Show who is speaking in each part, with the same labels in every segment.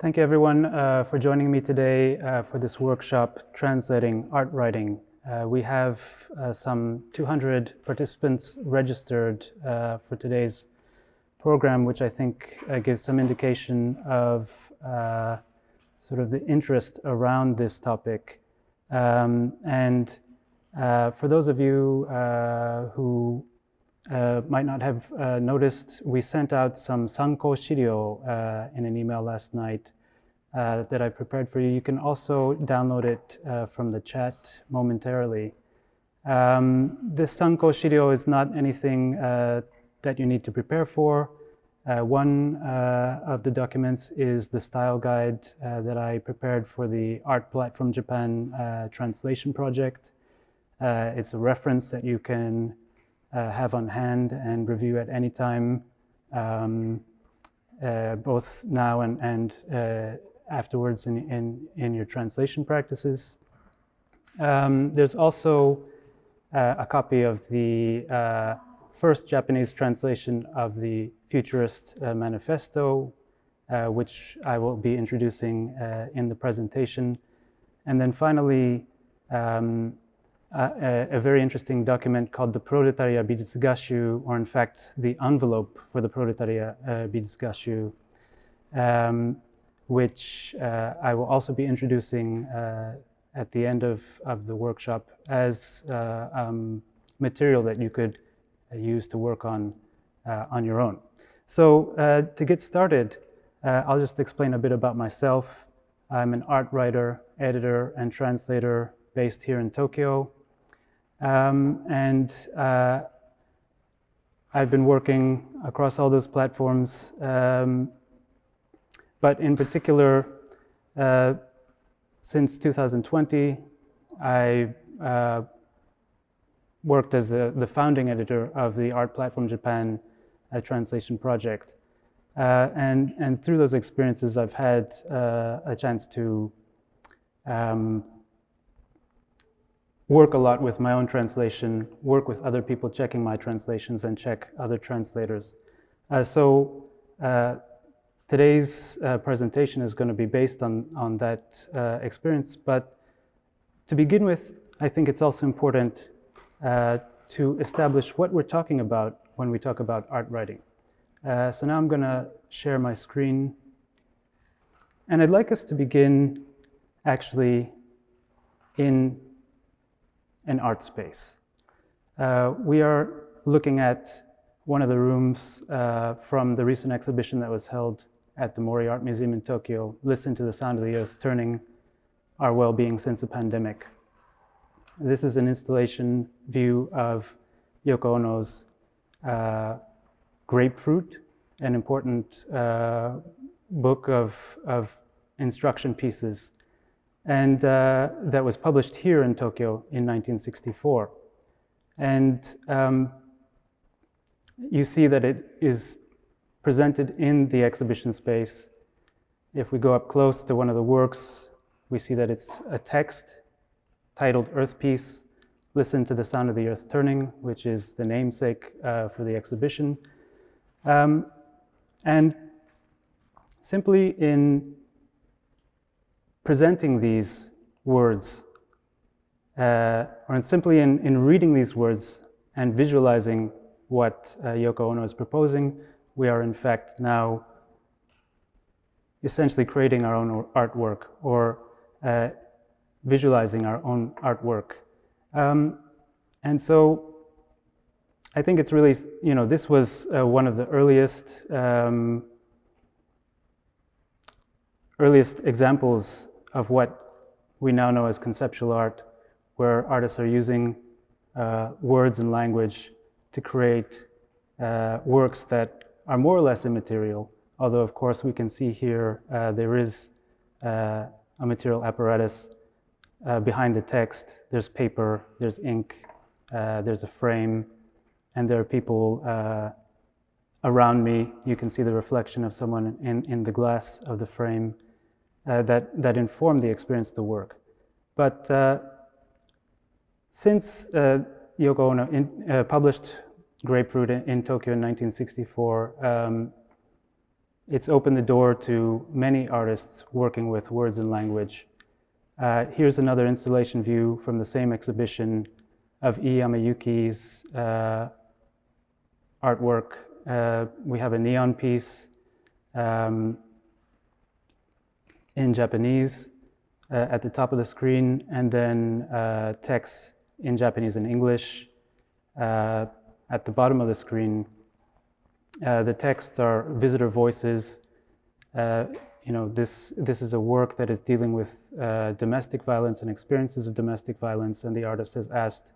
Speaker 1: Thank you everyone for joining me today for this workshop, Translating Art Writing. We have some 200 participants registered for today's program, which I think gives some indication of sort of the interest around this topic. For those of you who might not have noticed, we sent out some sanko shiryo in an email last night that I prepared for you. You can also download it from the chat momentarily. This sanko shiryo is not anything that you need to prepare for. One of the documents is the style guide that I prepared for the Art Platform Japan translation project. It's a reference that you can have on hand and review at any time, both now and afterwards in your translation practices. There's also a copy of the first Japanese translation of the Futurist Manifesto, which I will be introducing in the presentation. And then finally, a very interesting document called the Proletaria Bijutsugashu, or in fact, the envelope for the Proletaria Bijutsugashu, which I will also be introducing at the end of the workshop as material that you could use to work on your own. So to get started, I'll just explain a bit about myself. I'm an art writer, editor, and translator based here in Tokyo. I've been working across all those platforms, but in particular, since 2020, I worked as the founding editor of the Art Platform Japan translation project. And through those experiences, I've had a chance to work a lot with my own translation, work with other people checking my translations, and check other translators. Today's presentation is going to be based on that experience, but to begin with, I think it's also important to establish what we're talking about when we talk about art writing. So now I'm going to share my screen, and I'd like us to begin actually in an art space. We are looking at one of the rooms from the recent exhibition that was held at the Mori Art Museum in Tokyo, Listen to the Sound of the Earth Turning Our Well-Being Since the Pandemic. This is an installation view of Yoko Ono's Grapefruit, an important book of instruction pieces, and that was published here in Tokyo in 1964. And you see that it is presented in the exhibition space. If we go up close to one of the works, we see that it's a text titled Earth Piece, Listen to the Sound of the Earth Turning, which is the namesake for the exhibition. And simply in presenting these words, or simply in reading these words and visualizing what Yoko Ono is proposing, we are in fact now essentially creating our own artwork, or visualizing our own artwork. And so I think it's really, this was one of the earliest examples of what we now know as conceptual art, where artists are using words and language to create works that are more or less immaterial, although of course we can see here there is a material apparatus behind the text. There's paper, there's ink, there's a frame, and there are people around me. You can see the reflection of someone in the glass of the frame that inform the experience of the work. But since Yoko Ono published Grapefruit in Tokyo in 1964, it's opened the door to many artists working with words and language. Here's another installation view from the same exhibition of Ii Yamayuki's artwork. We have a neon piece in Japanese at the top of the screen, and then text in Japanese and English at the bottom of the screen. The texts are visitor voices. This is a work that is dealing with domestic violence and experiences of domestic violence, and the artist has asked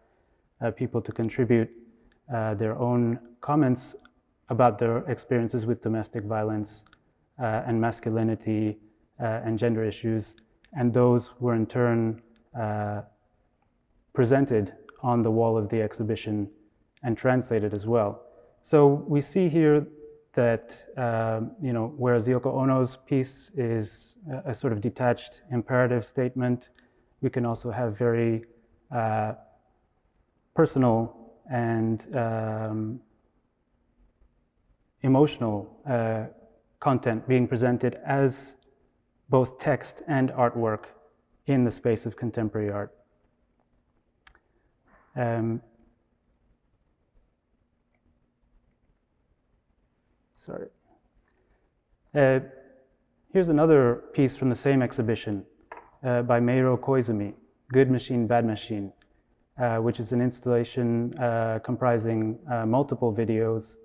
Speaker 1: people to contribute their own comments about their experiences with domestic violence and masculinity and gender issues, and those were in turn presented on the wall of the exhibition and translated as well. So we see here that, whereas Yoko Ono's piece is a sort of detached imperative statement, we can also have very personal and emotional content being presented as both text and artwork in the space of contemporary art. Here's another piece from the same exhibition by Meiro Koizumi, Good Machine, Bad Machine, which is an installation comprising multiple videos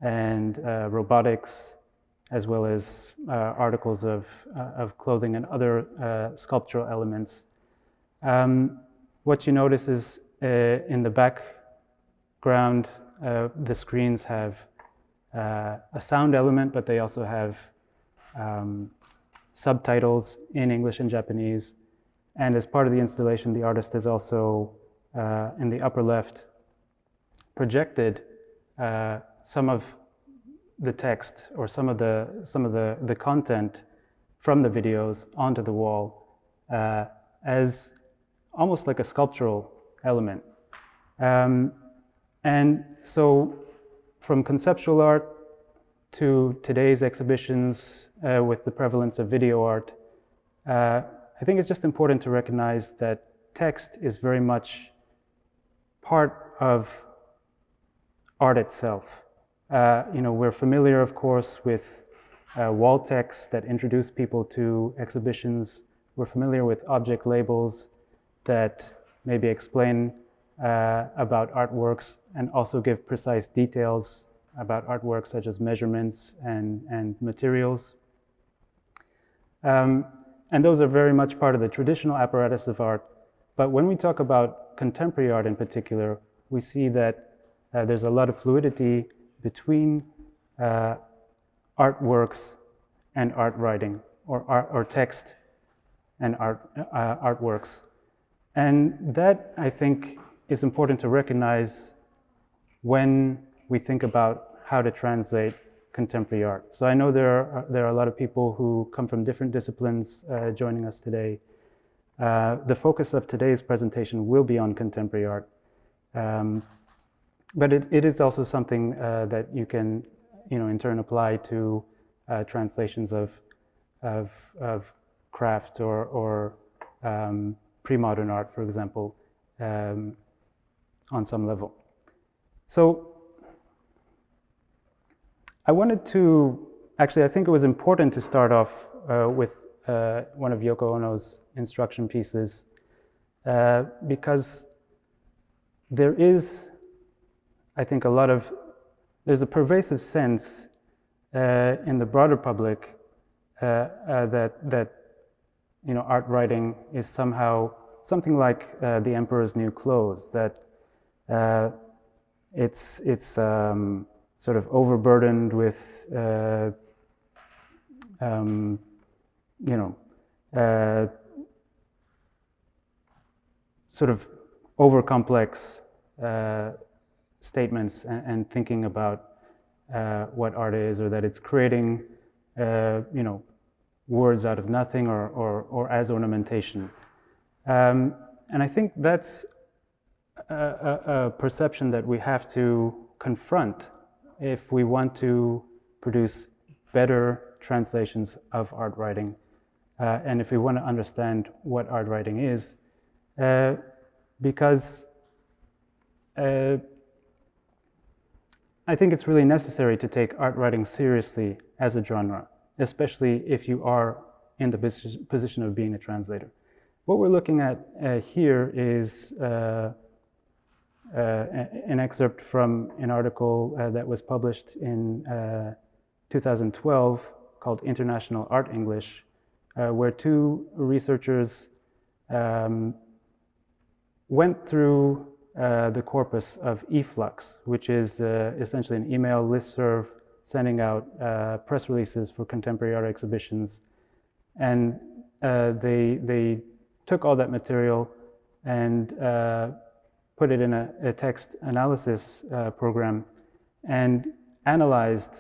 Speaker 1: and robotics, as well as articles of clothing and other sculptural elements. What you notice is in the background, the screens have a sound element, but they also have subtitles in English and Japanese. And as part of the installation, the artist has also, in the upper left, projected some of the text or some of the content from the videos onto the wall as almost like a sculptural element. And so from conceptual art to today's exhibitions with the prevalence of video art, I think it's just important to recognize that text is very much part of art itself. We're familiar, of course, with wall texts that introduce people to exhibitions. We're familiar with object labels that maybe explain about artworks and also give precise details about artworks, such as measurements and materials. And those are very much part of the traditional apparatus of art. But when we talk about contemporary art in particular, we see that there's a lot of fluidity between artworks and art writing, or text and artworks. And that, I think, is important to recognize when we think about how to translate contemporary art. So I know there are a lot of people who come from different disciplines joining us today. The focus of today's presentation will be on contemporary art. But it is also something that you can, in turn apply to translations of craft or pre-modern art, for example, on some level. So I wanted to, actually, I think it was important to start off with one of Yoko Ono's instruction pieces because there is, I think, there's a pervasive sense in the broader public that art writing is somehow something like the emperor's new clothes, that it's sort of overburdened with sort of over-complex statements and thinking about what art is, or that it's creating words out of nothing or as ornamentation. And I think that's a perception that we have to confront if we want to produce better translations of art writing. And if we want to understand what art writing is, because I think it's really necessary to take art writing seriously as a genre, especially if you are in the position of being a translator. What we're looking at here is an excerpt from an article that was published in 2012 called International Art English, where two researchers went through the corpus of eFlux, which is essentially an email listserv sending out press releases for contemporary art exhibitions. And they took all that material and put it in a text analysis program and analyzed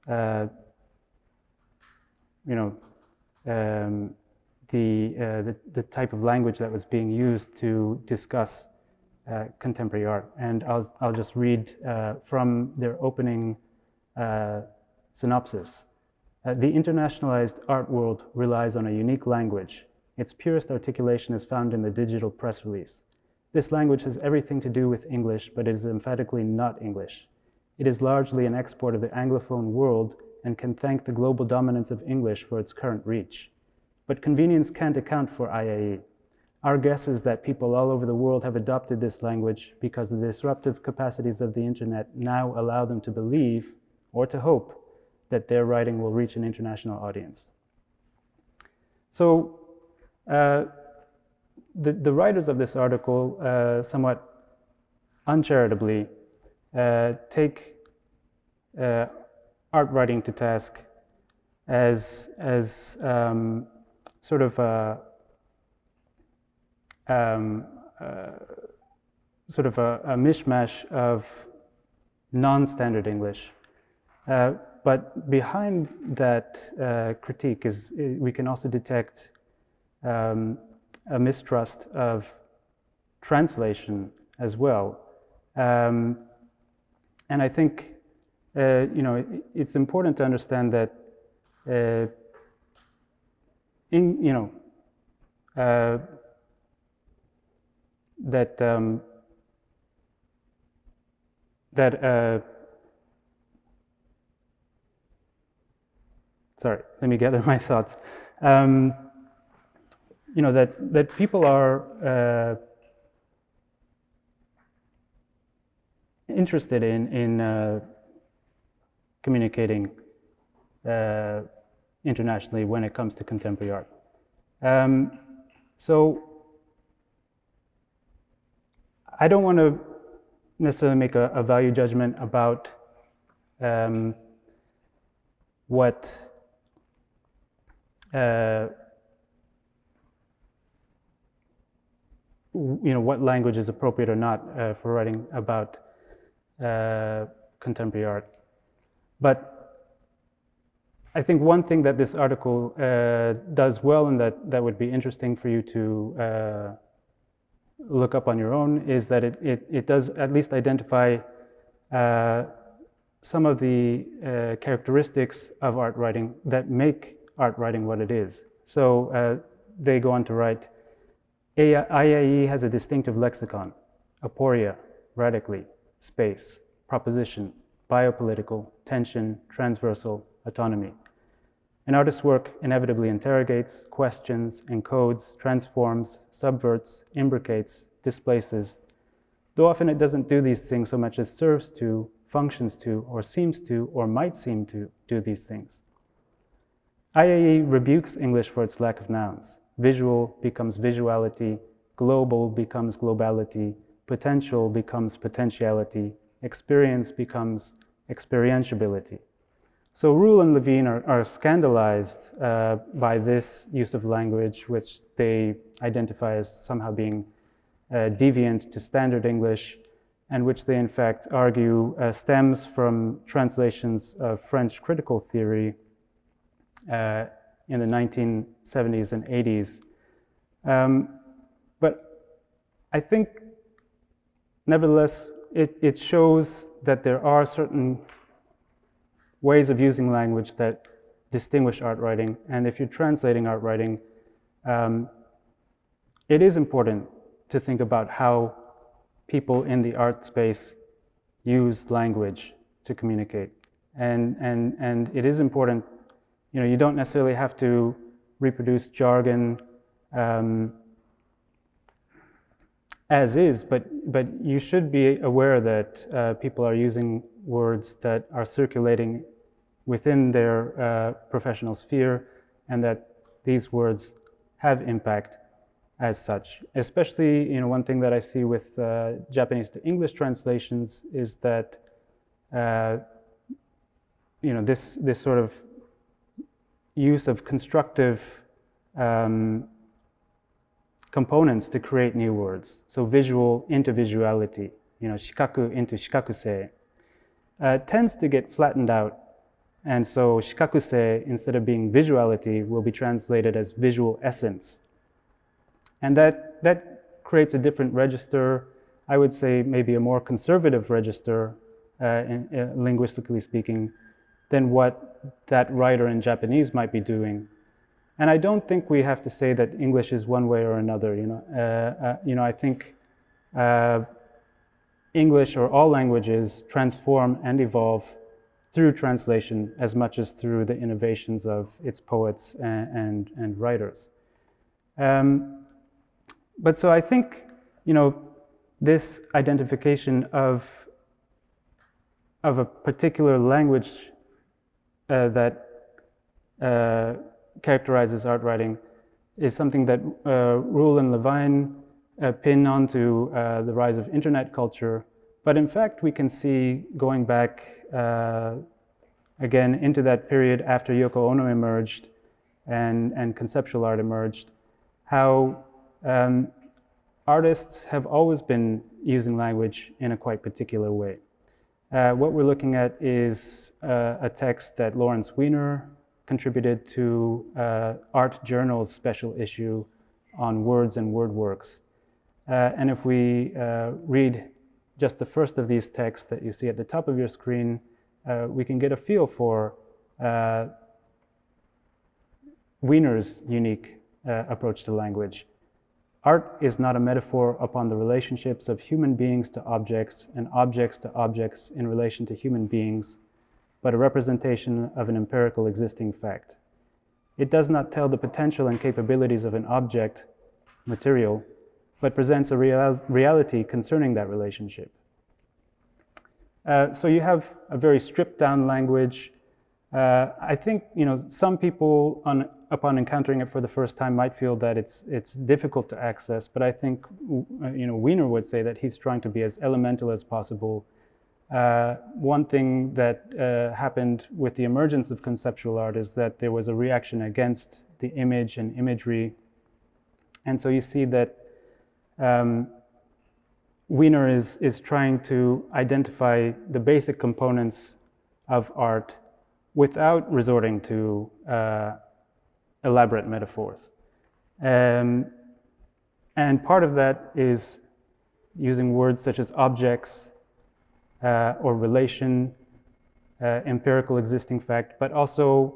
Speaker 1: the type of language that was being used to discuss contemporary art. And I'll just read from their opening synopsis. The internationalized art world relies on a unique language. Its purest articulation is found in the digital press release. This language has everything to do with English, but it is emphatically not English. It is largely an export of the Anglophone world and can thank the global dominance of English for its current reach. But convenience can't account for IAE. Our guess is that people all over the world have adopted this language because the disruptive capacities of the internet now allow them to believe, or to hope, that their writing will reach an international audience. So the writers of this article somewhat uncharitably take art writing to task as sort of a mishmash of non-standard English. But behind that critique we can also detect a mistrust of translation as well. And I think it's important to understand that sorry, let me gather my thoughts. That people are interested in communicating internationally when it comes to contemporary art. So I don't want to necessarily make a value judgment about what what language is appropriate or not for writing about contemporary art. But I think one thing that this article does well, and that would be interesting for you to look up on your own, is that it does at least identify some of the characteristics of art writing that make art writing what it is. So they go on to write, IAE has a distinctive lexicon: aporia, radically, space, proposition, biopolitical, tension, transversal, autonomy. An artist's work inevitably interrogates, questions, encodes, transforms, subverts, imbricates, displaces, though often it doesn't do these things so much as serves to, functions to, or seems to, or might seem to do these things. IAE rebukes English for its lack of nouns. Visual becomes visuality, global becomes globality, potential becomes potentiality, experience becomes experientiability. So Rule and Levine are scandalized by this use of language, which they identify as somehow being deviant to standard English, and which they in fact argue stems from translations of French critical theory in the 1970s and 80s. But I think, nevertheless, it shows that there are certain ways of using language that distinguish art writing. And if you're translating art writing, it is important to think about how people in the art space use language to communicate. And it is important, you don't necessarily have to reproduce jargon as is, but you should be aware that people are using words that are circulating within their professional sphere, and that these words have impact as such. Especially, one thing that I see with Japanese to English translations is that this sort of use of constructive components to create new words. So visual into visuality, shikaku into shikakusei, tends to get flattened out. And so shikakusei, instead of being visuality, will be translated as visual essence. And that creates a different register, I would say maybe a more conservative register, linguistically speaking, than what that writer in Japanese might be doing. And I don't think we have to say that English is one way or another. I think English or all languages transform and evolve through translation as much as through the innovations of its poets and writers. But so I think, this identification of a particular language that characterizes art writing is something that Rule and Levine pin onto the rise of internet culture. But in fact, we can see, going back again into that period after Yoko Ono emerged and conceptual art emerged, how artists have always been using language in a quite particular way. What we're looking at is a text that Lawrence Weiner contributed to Art Journal's special issue on words and word works. And if we read just the first of these texts that you see at the top of your screen, we can get a feel for Weiner's unique approach to language. Art is not a metaphor upon the relationships of human beings to objects and objects to objects in relation to human beings, but a representation of an empirical existing fact. It does not tell the potential and capabilities of an object, material, but presents a reality concerning that relationship. So you have a very stripped down language. I think some people, upon encountering it for the first time, might feel that it's difficult to access. But I think Weiner would say that he's trying to be as elemental as possible. One thing that happened with the emergence of conceptual art is that there was a reaction against the image and imagery, and so you see that Weiner is trying to identify the basic components of art without resorting to elaborate metaphors. And part of that is using words such as objects or relation, empirical existing fact, but also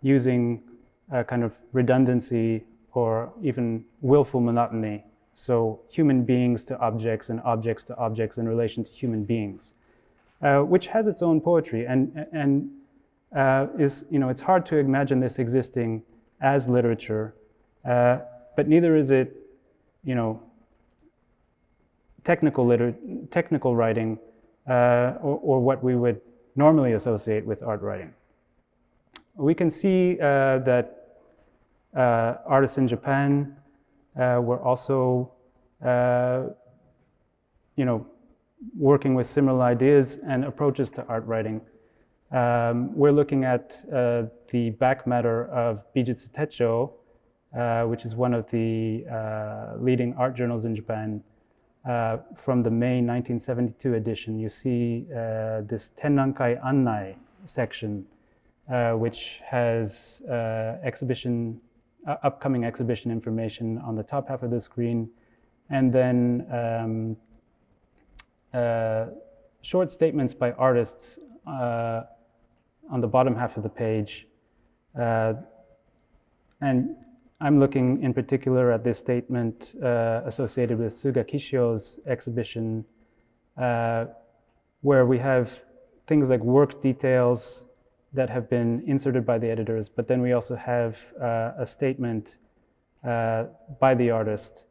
Speaker 1: using a kind of redundancy or even willful monotony. So human beings to objects and objects to objects in relation to human beings, which has its own poetry and is, it's hard to imagine this existing as literature, but neither is it, technical writing or what we would normally associate with art writing. We can see that artists in Japan were also, working with similar ideas and approaches to art writing. We're looking at the back matter of Bijutsu Techo, which is one of the leading art journals in Japan. From the May 1972 edition, you see this Tennankai Annai section, which has upcoming exhibition information on the top half of the screen, and then short statements by artists on the bottom half of the page. And I'm looking in particular at this statement associated with Suga Kishio's exhibition, where we have things like work details that have been inserted by the editors, but then we also have a statement by the artist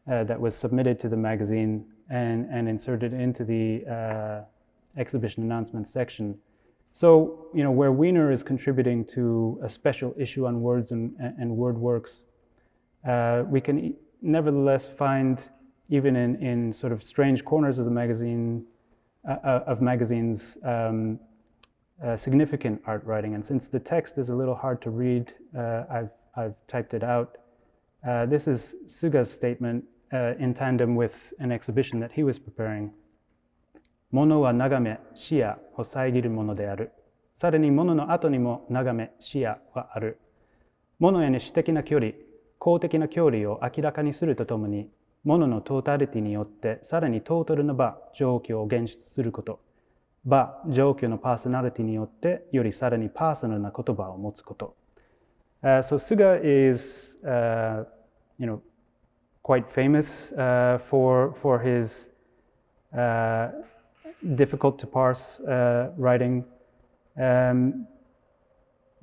Speaker 1: that was submitted to the magazine and inserted into the exhibition announcement section. So, where Wiener is contributing to a special issue on words and word works, we can nevertheless find, even in sort of strange corners of the magazine, magazines, significant art writing. And since the text is a little hard to read, I've typed it out. This is Suga's statement in tandem with an exhibition that he was preparing. 物は眺め、視野を遮るものである。さらに物の後にも眺め、視野はある。物への主的な距離、公的な距離を明らかにするとともに、物のトータリティによってさらにトータルな場、状況を現出すること。場、状況のパーソナリティによってよりさらにパーソナルな言葉を持つこと。So Suga is, quite famous for his difficult to parse writing.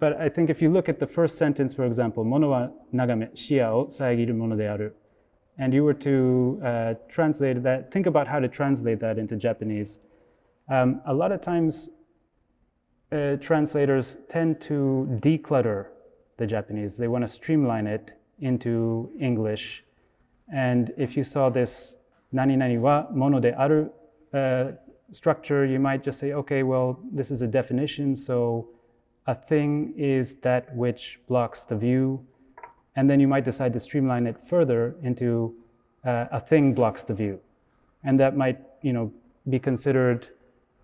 Speaker 1: But I think if you look at the first sentence, for example, 物は眺め、視野を遮るものである. And you were to translate that, think about how to translate that into Japanese. A lot of times, translators tend to declutter the Japanese. They want to streamline it into English. And if you saw this 何々はものである structure, you might just say, okay, well, this is a definition, so a thing is that which blocks the view. And then you might decide to streamline it further into a thing blocks the view. And that might, be considered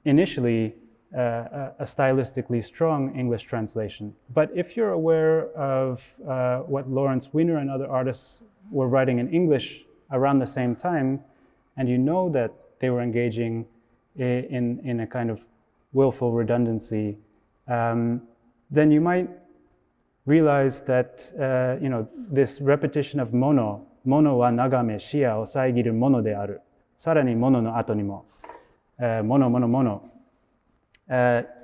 Speaker 1: initially a stylistically strong English translation. But if you're aware of what Lawrence Wiener and other artists were writing in English around the same time, and you know that they were engaging in a kind of willful redundancy, then you might realize that this repetition of mono wa nagame shia o saigiru mono de aru, sarani mono no ato ni mo, mono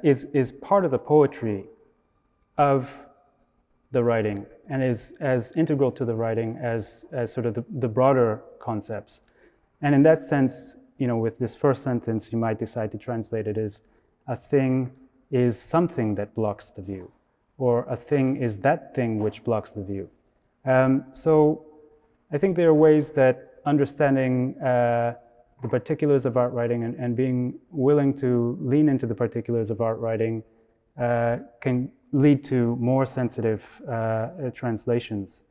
Speaker 1: is part of the poetry of the writing and is as integral to the writing as sort of the broader concepts. And in that sense, with this first sentence, you might decide to translate it as a thing is something that blocks the view, or a thing is that thing which blocks the view. So I think there are ways that understanding the particulars of art writing and being willing to lean into the particulars of art writing can lead to more sensitive translations.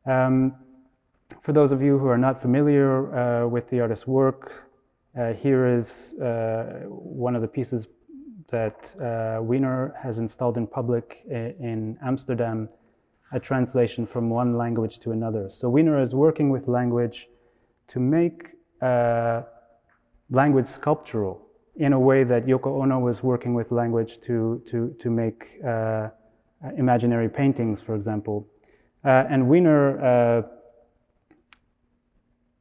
Speaker 1: For those of you who are not familiar with the artist's work, here is one of the pieces that Wiener has installed in public in Amsterdam, a translation from one language to another. So Wiener is working with language to make language sculptural in a way that Yoko Ono was working with language to make imaginary paintings, for example. And Wiener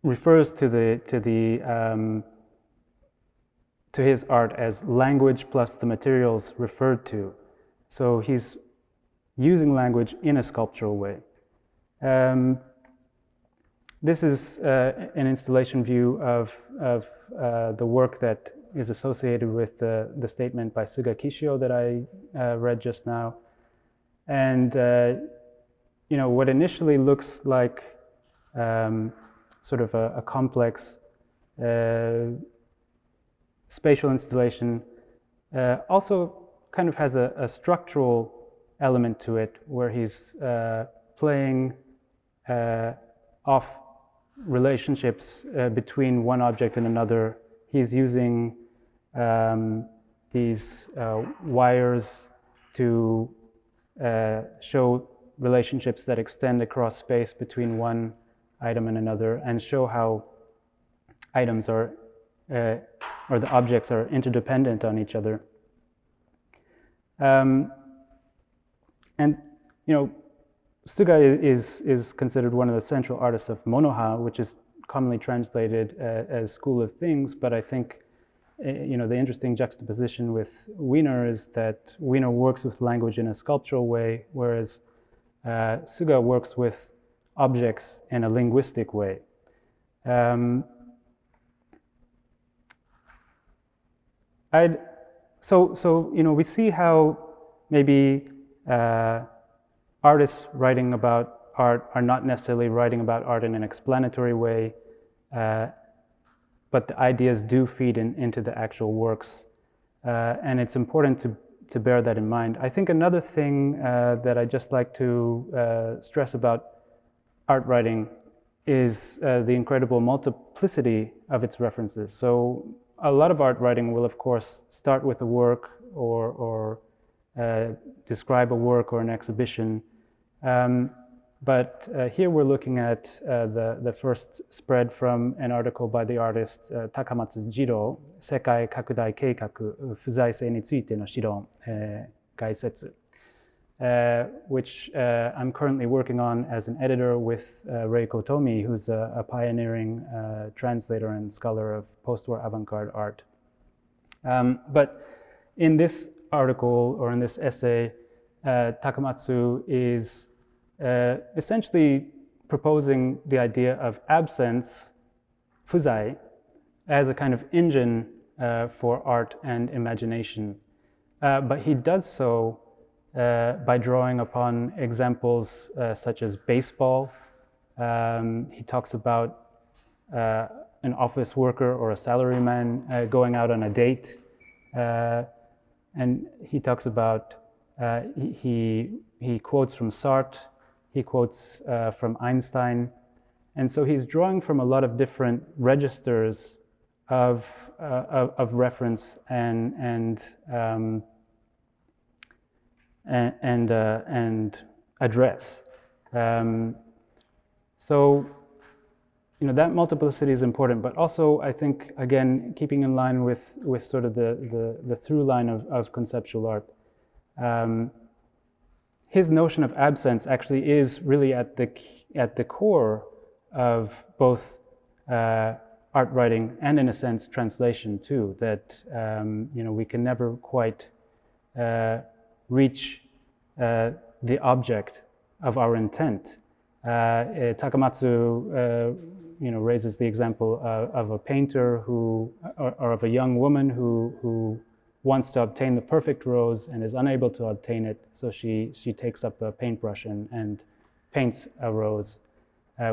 Speaker 1: refers to his art as language plus the materials referred to. So he's using language in a sculptural way. This is an installation view of the work that is associated with the statement by Suga Kishio that I read just now. And what initially looks like sort of a complex spatial installation also kind of has a structural element to it, where he's playing off relationships between one object and another. He's using these wires to show relationships that extend across space between one item and another, and show how items are or the objects are interdependent on each other. And Suga is considered one of the central artists of Monoha, which is commonly translated as school of things, but I think the interesting juxtaposition with Wiener is that Wiener works with language in a sculptural way, whereas Suga works with objects in a linguistic way. We see how maybe artists writing about art are not necessarily writing about art in an explanatory way, but the ideas do feed into the actual works, and it's important to bear that in mind. I think another thing that I just like to stress about art writing is the incredible multiplicity of its references. So a lot of art writing will, of course, start with a work or describe a work or an exhibition. But here we're looking at the first spread from an article by the artist Takamatsu Jiro, Sekai Kakudai Keikaku, Fuzaisei ni tsuite no shiron, Gaisetsu, which I'm currently working on as an editor with Reiko Tomi, who's a pioneering translator and scholar of post-war avant-garde art. But in this article, or in this essay, Takamatsu is essentially proposing the idea of absence, fuzai, as a kind of engine for art and imagination. But he does so by drawing upon examples such as baseball. He talks about an office worker or a salaryman going out on a date. And he talks about, he quotes from Sartre, he quotes from Einstein. And so he's drawing from a lot of different registers of reference and address. So that multiplicity is important, but also I think, again, keeping in line with sort of the through line of conceptual art, his notion of absence actually is really at the core of both art writing and, in a sense, translation too. That we can never quite reach the object of our intent. Takamatsu, raises the example of a painter who, or of a young woman who wants to obtain the perfect rose and is unable to obtain it, so she takes up a paintbrush and paints a rose,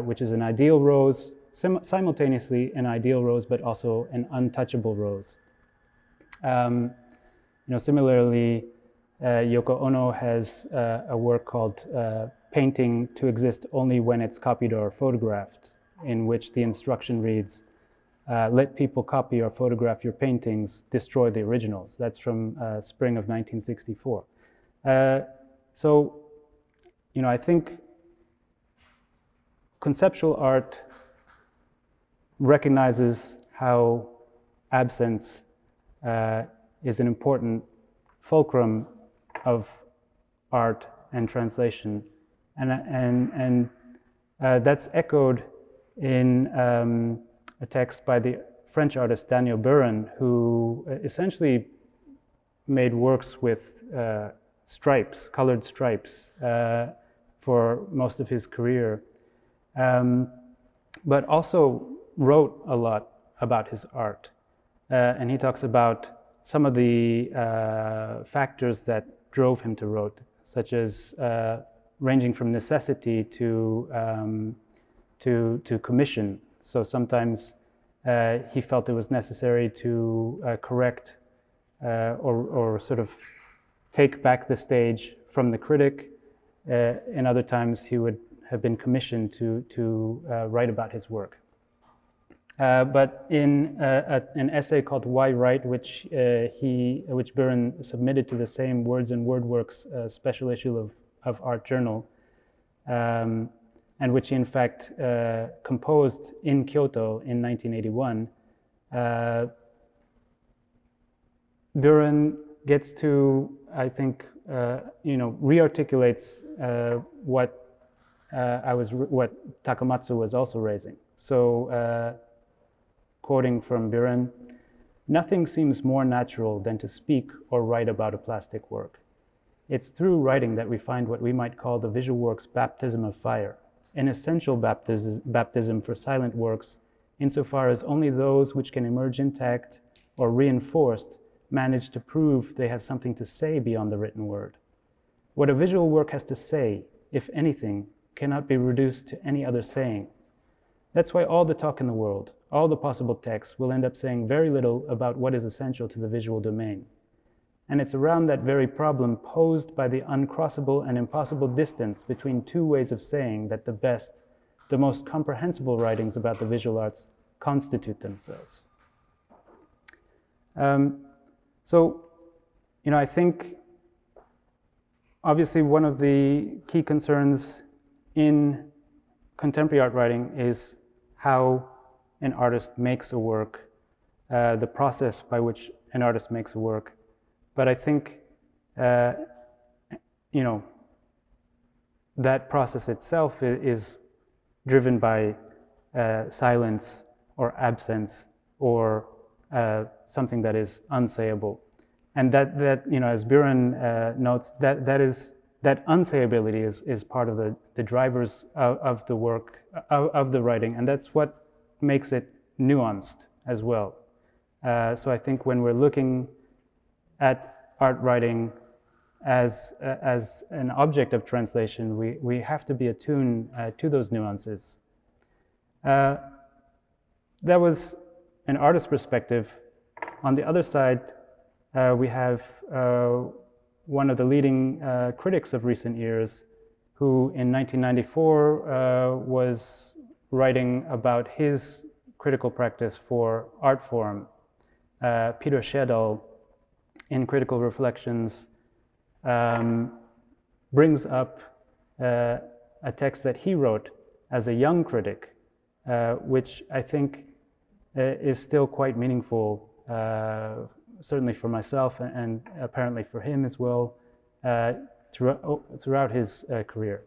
Speaker 1: which is an ideal rose, simultaneously an ideal rose, but also an untouchable rose. Similarly, Yoko Ono has a work called Painting to Exist Only When It's Copied or Photographed, in which the instruction reads, let people copy or photograph your paintings, destroy the originals. That's from spring of 1964. I think conceptual art recognizes how absence is an important fulcrum of art and translation, and that's echoed in a text by the French artist Daniel Buren, who essentially made works with stripes, colored stripes, for most of his career, but also wrote a lot about his art. And he talks about some of the factors that drove him to write, such as ranging from necessity to commission. So sometimes he felt it was necessary to correct or sort of take back the stage from the critic. And other times he would have been commissioned to write about his work. But in an essay called Why Write, which Buren submitted to the same Words and Word Works special issue of Art Journal, and which he in fact composed in Kyoto in 1981, Buren gets to, I think, rearticulates what Takamatsu was also raising. So, quoting from Buren, "Nothing seems more natural than to speak or write about a plastic work. It's through writing that we find what we might call the visual work's baptism of fire, an essential baptism for silent works, insofar as only those which can emerge intact or reinforced manage to prove they have something to say beyond the written word. What a visual work has to say, if anything, cannot be reduced to any other saying. That's why all the talk in the world, all the possible texts, will end up saying very little about what is essential to the visual domain. And it's around that very problem posed by the uncrossable and impossible distance between two ways of saying that the best, the most comprehensible writings about the visual arts constitute themselves." So, I think obviously one of the key concerns in contemporary art writing is how an artist makes a work, the process by which an artist makes a work. But I think, that process itself is driven by silence or absence or something that is unsayable. And that as Buren notes, that unsayability is part of the drivers of the work, of the writing, and that's what makes it nuanced as well. So I think when we're looking at art writing as an object of translation, we have to be attuned to those nuances. That was an artist's perspective. On the other side, we have one of the leading critics of recent years, who in 1994 was writing about his critical practice for art form. Peter Schedel, in Critical Reflections, brings up a text that he wrote as a young critic, which I think is still quite meaningful, certainly for myself and apparently for him as well, throughout his career.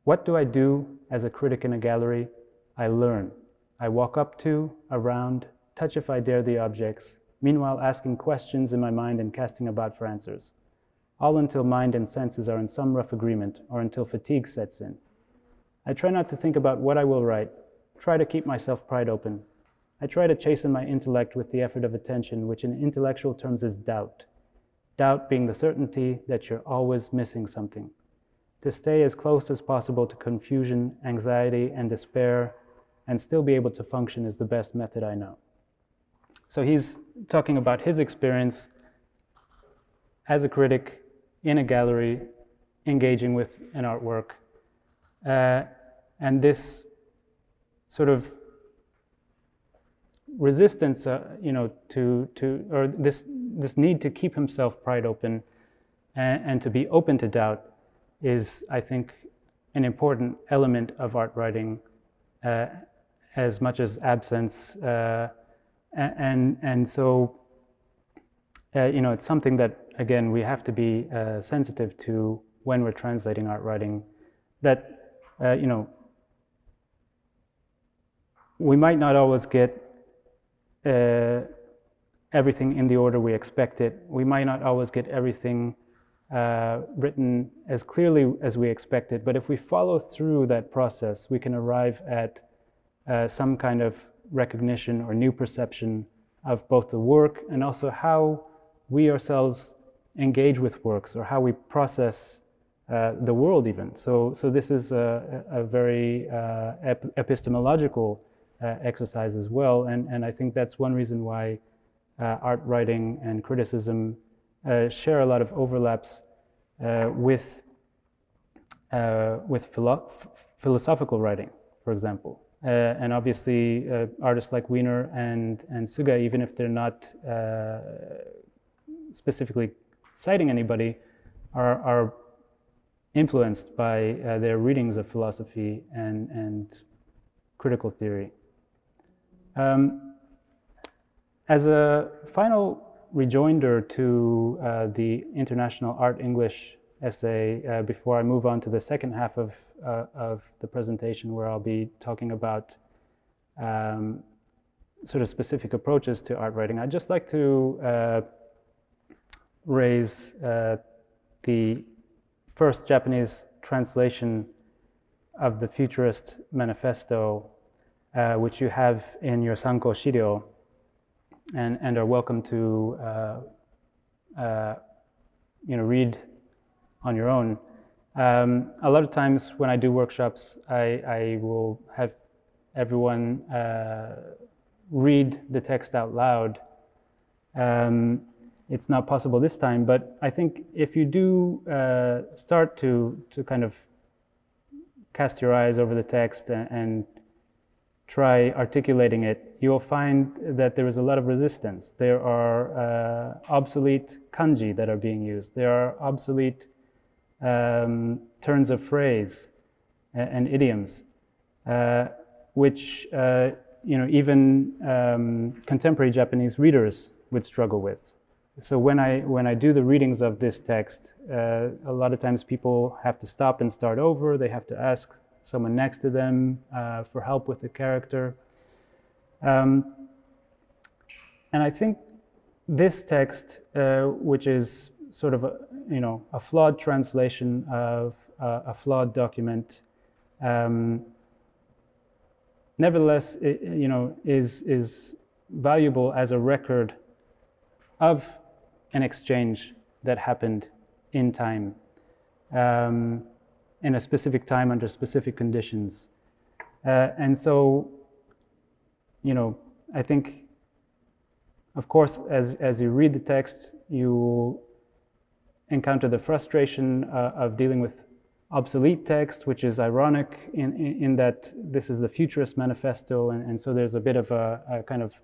Speaker 1: "What do I do as a critic in a gallery? I learn. I walk up to, around, touch if I dare the objects, meanwhile asking questions in my mind and casting about for answers, all until mind and senses are in some rough agreement or until fatigue sets in. I try not to think about what I will write, try to keep myself pried open. I try to chasten my intellect with the effort of attention, which in intellectual terms is doubt. Doubt being the certainty that you're always missing something. To stay as close as possible to confusion, anxiety, and despair, and still be able to function is the best method I know." So he's talking about his experience as a critic in a gallery, engaging with an artwork, and this sort of resistance, or this need to keep himself pried open and to be open to doubt is, I think, an important element of art writing, as much as absence, and so it's something that, again, we have to be sensitive to when we're translating art writing. That we might not always get everything in the order we expect it. We might not always get everything written as clearly as we expect it, but if we follow through that process, we can arrive at some kind of recognition or new perception of both the work and also how we ourselves engage with works, or how we process the world even. So this is a very epistemological exercise as well, and I think that's one reason why art writing and criticism share a lot of overlaps with philosophical writing, for example. And obviously, artists like Wiener and Suga, even if they're not specifically citing anybody, are influenced by their readings of philosophy and critical theory. As a final rejoinder to the International Art English essay before I move on to the second half of the presentation, where I'll be talking about sort of specific approaches to art writing. I'd just like to raise the first Japanese translation of the Futurist Manifesto, which you have in your Sanko Shiryo, and are welcome to read on your own. A lot of times when I do workshops, I will have everyone read the text out loud. It's not possible this time, but I think if you do start to kind of cast your eyes over the text and try articulating it, you'll find that there is a lot of resistance. There are obsolete kanji that are being used. There are obsolete turns of phrase and idioms, which even contemporary Japanese readers would struggle with. So when I do the readings of this text, a lot of times people have to stop and start over. They have to ask someone next to them for help with the character. And I think this text, which is sort of a flawed translation of a flawed document, nevertheless, is valuable as a record of an exchange that happened in time, in a specific time under specific conditions. And so, I think, of course, as you read the text, you encounter the frustration of dealing with obsolete text, which is ironic in that this is the Futurist Manifesto, and so there's a bit of a kind of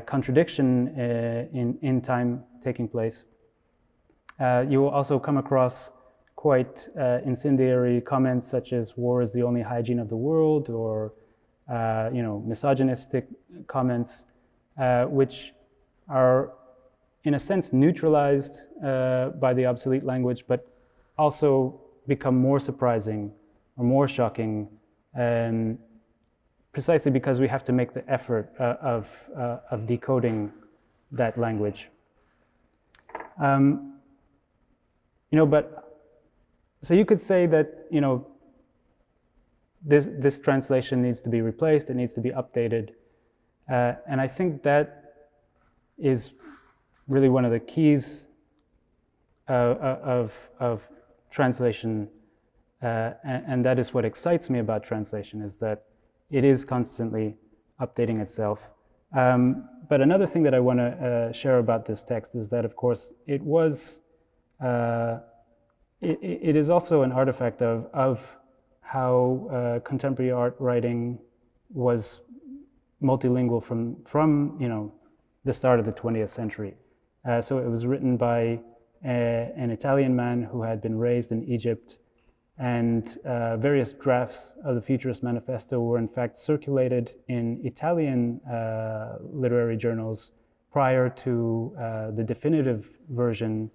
Speaker 1: contradiction in time taking place. You will also come across quite incendiary comments such as "war is the only hygiene of the world," or misogynistic comments, which are in a sense neutralized by the obsolete language, but also become more surprising or more shocking, precisely because we have to make the effort of decoding that language. But so you could say that this translation needs to be replaced. It needs to be updated, and I think that is really one of the keys of translation, and that is what excites me about translation, is that it is constantly updating itself. But another thing that I want to share about this text is that, of course, it is also an artifact of how contemporary art writing was multilingual from the start of the 20th century. So it was written by an Italian man who had been raised in Egypt, and various drafts of the Futurist Manifesto were in fact circulated in Italian literary journals prior to the definitive version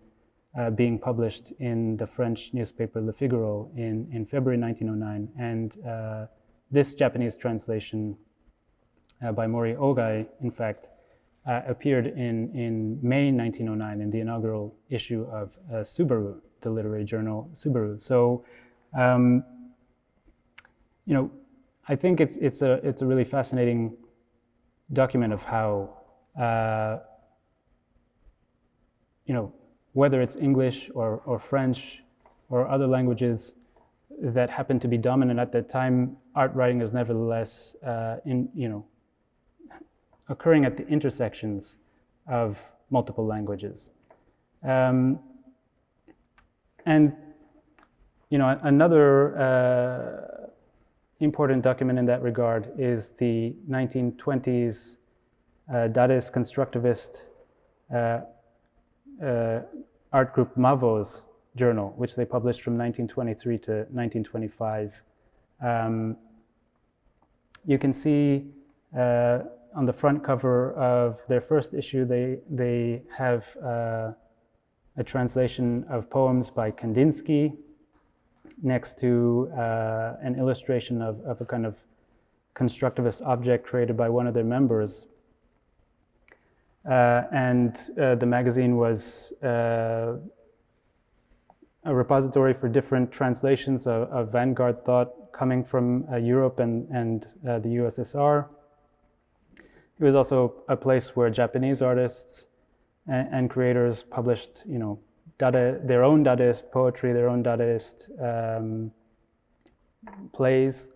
Speaker 1: being published in the French newspaper Le Figaro in February 1909. And this Japanese translation by Mori Ogai, in fact, appeared in May 1909 in the inaugural issue of Subaru, the literary journal Subaru. So, I think it's a really fascinating document of how, whether it's English or French or other languages that happen to be dominant at that time, art writing is nevertheless occurring at the intersections of multiple languages. And another important document in that regard is the 1920s Dadaist constructivist art group Mavo's journal, which they published from 1923 to 1925. You can see on the front cover of their first issue, they have a translation of poems by Kandinsky next to an illustration of a kind of constructivist object created by one of their members. And the magazine was a repository for different translations of vanguard thought coming from Europe and the USSR. It was also a place where Japanese artists and creators published, their own Dadaist poetry, their own Dadaist plays.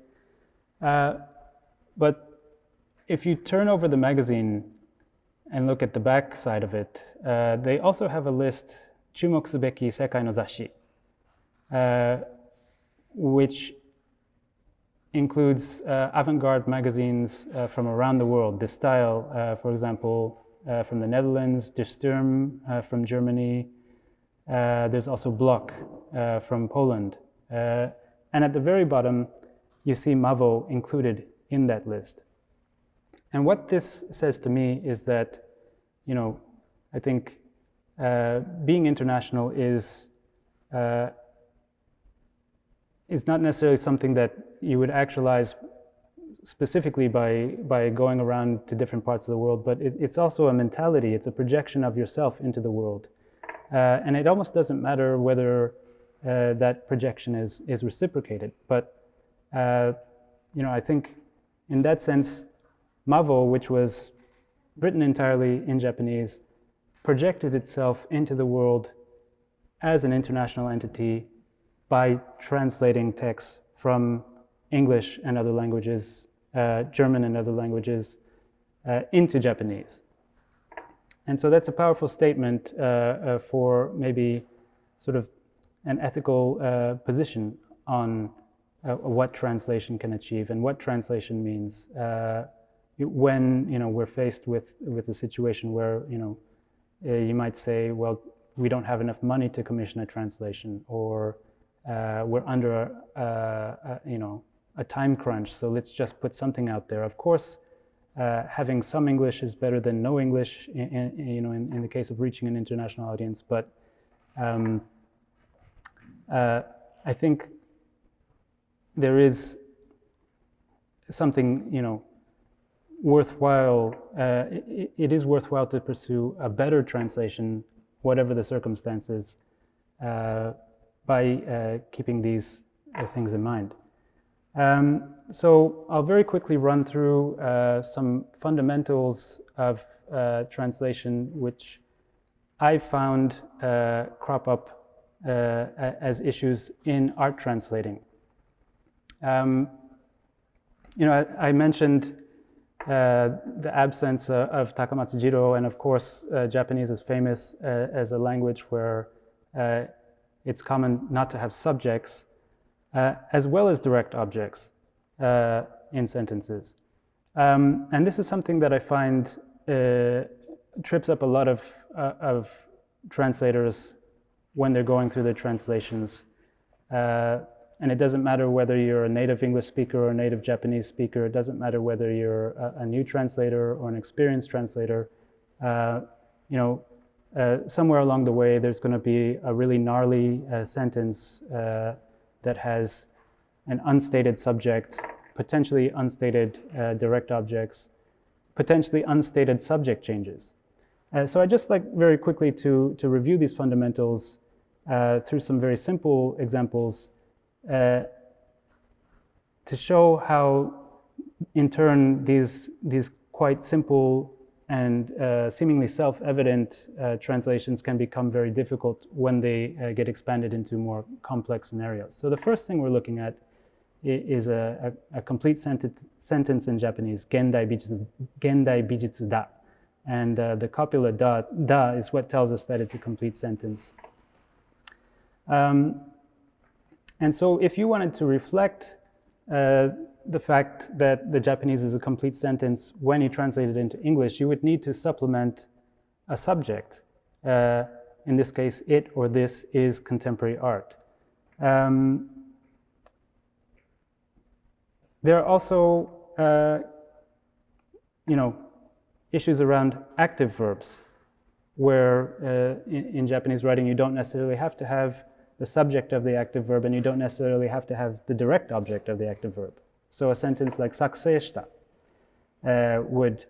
Speaker 1: But if you turn over the magazine and look at the back side of it, they also have a list, Chumokubeki Sekai no Zashi, which includes avant-garde magazines from around the world. De Style, for example, from the Netherlands, De Sturm from Germany. There's also Block from Poland. And at the very bottom, you see Mavo included in that list. And what this says to me is that, I think being international is not necessarily something that you would actualize specifically by going around to different parts of the world, but it's also a mentality, it's a projection of yourself into the world. And it almost doesn't matter whether that projection is reciprocated. But, I think in that sense, Mavo, which was written entirely in Japanese, projected itself into the world as an international entity by translating texts from English and other languages, German and other languages, into Japanese. And so that's a powerful statement for maybe sort of an ethical position on what translation can achieve and what translation means when we're faced with a situation where you might say, well, we don't have enough money to commission a translation, or we're under a time crunch, so let's just put something out there. Of course, having some English is better than no English in the case of reaching an international audience, but I think there is something worthwhile. It is worthwhile to pursue a better translation, whatever the circumstances, by keeping these things in mind. So I'll very quickly run through some fundamentals of translation which I found crop up as issues in art translating. I mentioned the absence of Takamatsu Jiro, and of course Japanese is famous as a language where it's common not to have subjects as well as direct objects in sentences. And this is something that I find trips up a lot of translators when they're going through their translations. And it doesn't matter whether you're a native English speaker or a native Japanese speaker. It doesn't matter whether you're a new translator or an experienced translator. Somewhere along the way, there's going to be a really gnarly sentence that has an unstated subject, potentially unstated direct objects, potentially unstated subject changes. So I just like very quickly to review these fundamentals through some very simple examples to show how, in turn, these quite simple and seemingly self-evident translations can become very difficult when they get expanded into more complex scenarios. So the first thing we're looking at is a complete sentence in Japanese, gendai bijutsu da. And the copula da is what tells us that it's a complete sentence. And so if you wanted to reflect the fact that the Japanese is a complete sentence when you translate it into English, you would need to supplement a subject. In this case, it or this is contemporary art. There are also, issues around active verbs, where in Japanese writing you don't necessarily have to have the subject of the active verb, and you don't necessarily have to have the direct object of the active verb. So a sentence like sakuseishita would,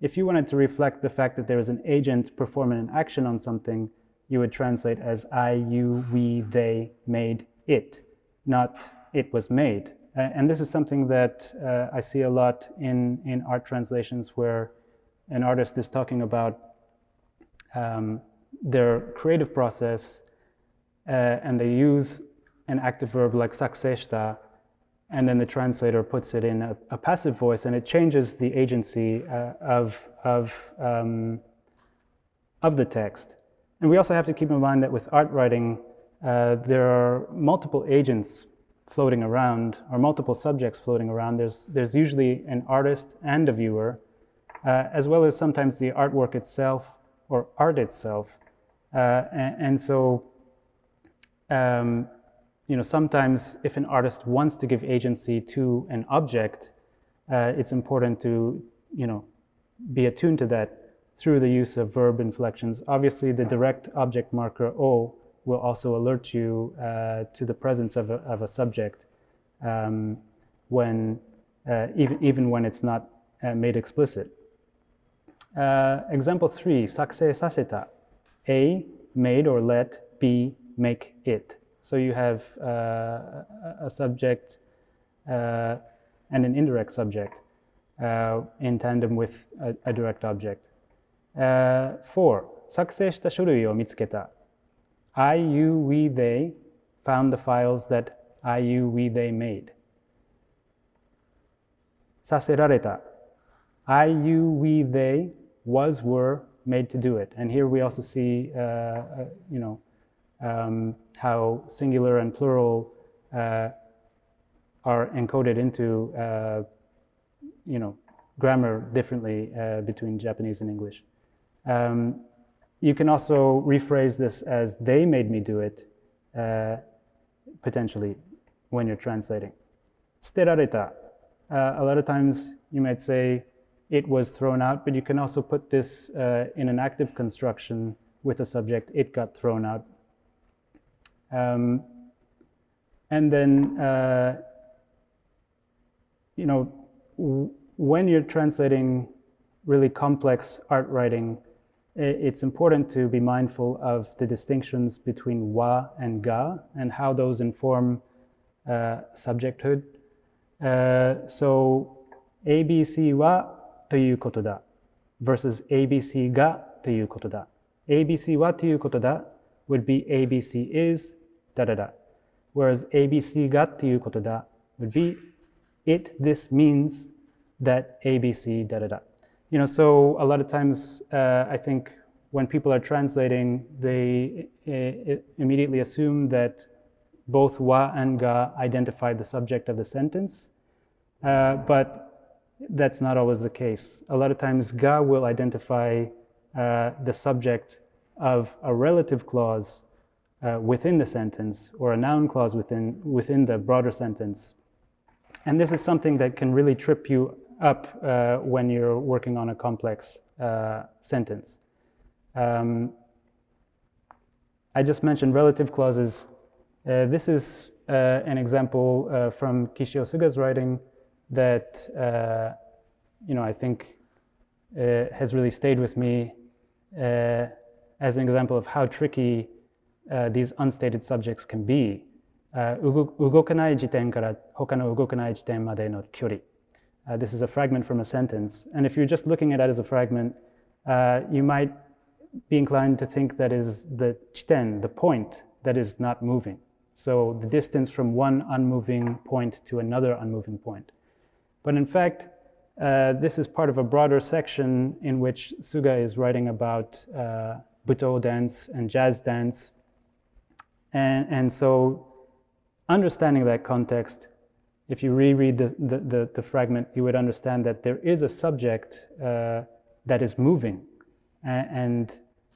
Speaker 1: if you wanted to reflect the fact that there is an agent performing an action on something, you would translate as I, you, we, they made it, not it was made. And this is something that I see a lot in art translations, where an artist is talking about their creative process, and they use an active verb like sakuseishita, and then the translator puts it in a passive voice, and it changes the agency of the text. And we also have to keep in mind that with art writing, there are multiple agents floating around, or multiple subjects floating around. There's usually an artist and a viewer, as well as sometimes the artwork itself or art itself. And so, sometimes if an artist wants to give agency to an object, it's important to, be attuned to that through the use of verb inflections. Obviously, the direct object marker O will also alert you to the presence of a subject when even when it's not made explicit. Example 3, sakse saseta. A, made or let, B, make it. So you have a subject and an indirect subject in tandem with a direct object. 4. 作成した書類を見つけた. I, you, we, they found the files that I, you, we, they made. させられた. I, you, we, they was, were made to do it. And here we also see, how singular and plural are encoded into, grammar differently between Japanese and English. You can also rephrase this as they made me do it, potentially, when you're translating. 捨てられた. A lot of times you might say it was thrown out, but you can also put this in an active construction with a subject, it got thrown out. And then, when you're translating really complex art writing, it's important to be mindful of the distinctions between wa and ga and how those inform subjecthood. So, ABC wa ということだ versus ABC がということだ. ABC はということだ would be ABC is da da da. Whereas ABC がということだ would be this means that ABC da da da. So a lot of times I think when people are translating, they immediately assume that both wa and ga identify the subject of the sentence, but that's not always the case. A lot of times ga will identify the subject of a relative clause within the sentence, or a noun clause within the broader sentence. And this is something that can really trip you up when you're working on a complex sentence. I just mentioned relative clauses. This is an example from Kishio Suga's writing that I think has really stayed with me as an example of how tricky these unstated subjects can be. 動かない時点から他の動かない時点までの距離. This is a fragment from a sentence, and if you're just looking at it as a fragment, you might be inclined to think that is the chiten, the point that is not moving. So the distance from one unmoving point to another unmoving point. But in fact, this is part of a broader section in which Suga is writing about Buto dance and jazz dance. And so understanding that context, if you reread the fragment, you would understand that there is a subject that is moving. And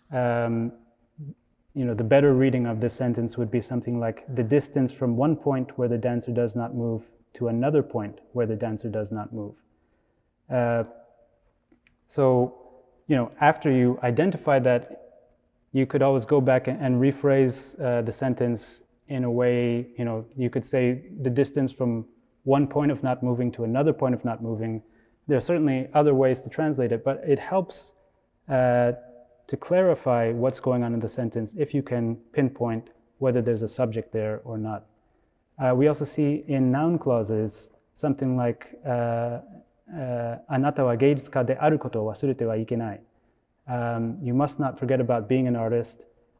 Speaker 1: the better reading of this sentence would be something like the distance from one point where the dancer does not move to another point where the dancer does not move. So, after you identify that, you could always go back and rephrase the sentence in a way, you could say the distance from one point of not moving to another point of not moving. There are certainly other ways to translate it, but it helps to clarify what's going on in the sentence if you can pinpoint whether there's a subject there or not. We also see in noun clauses something like あなたは芸術家であることを忘れてはいけない. You must not forget about being an artist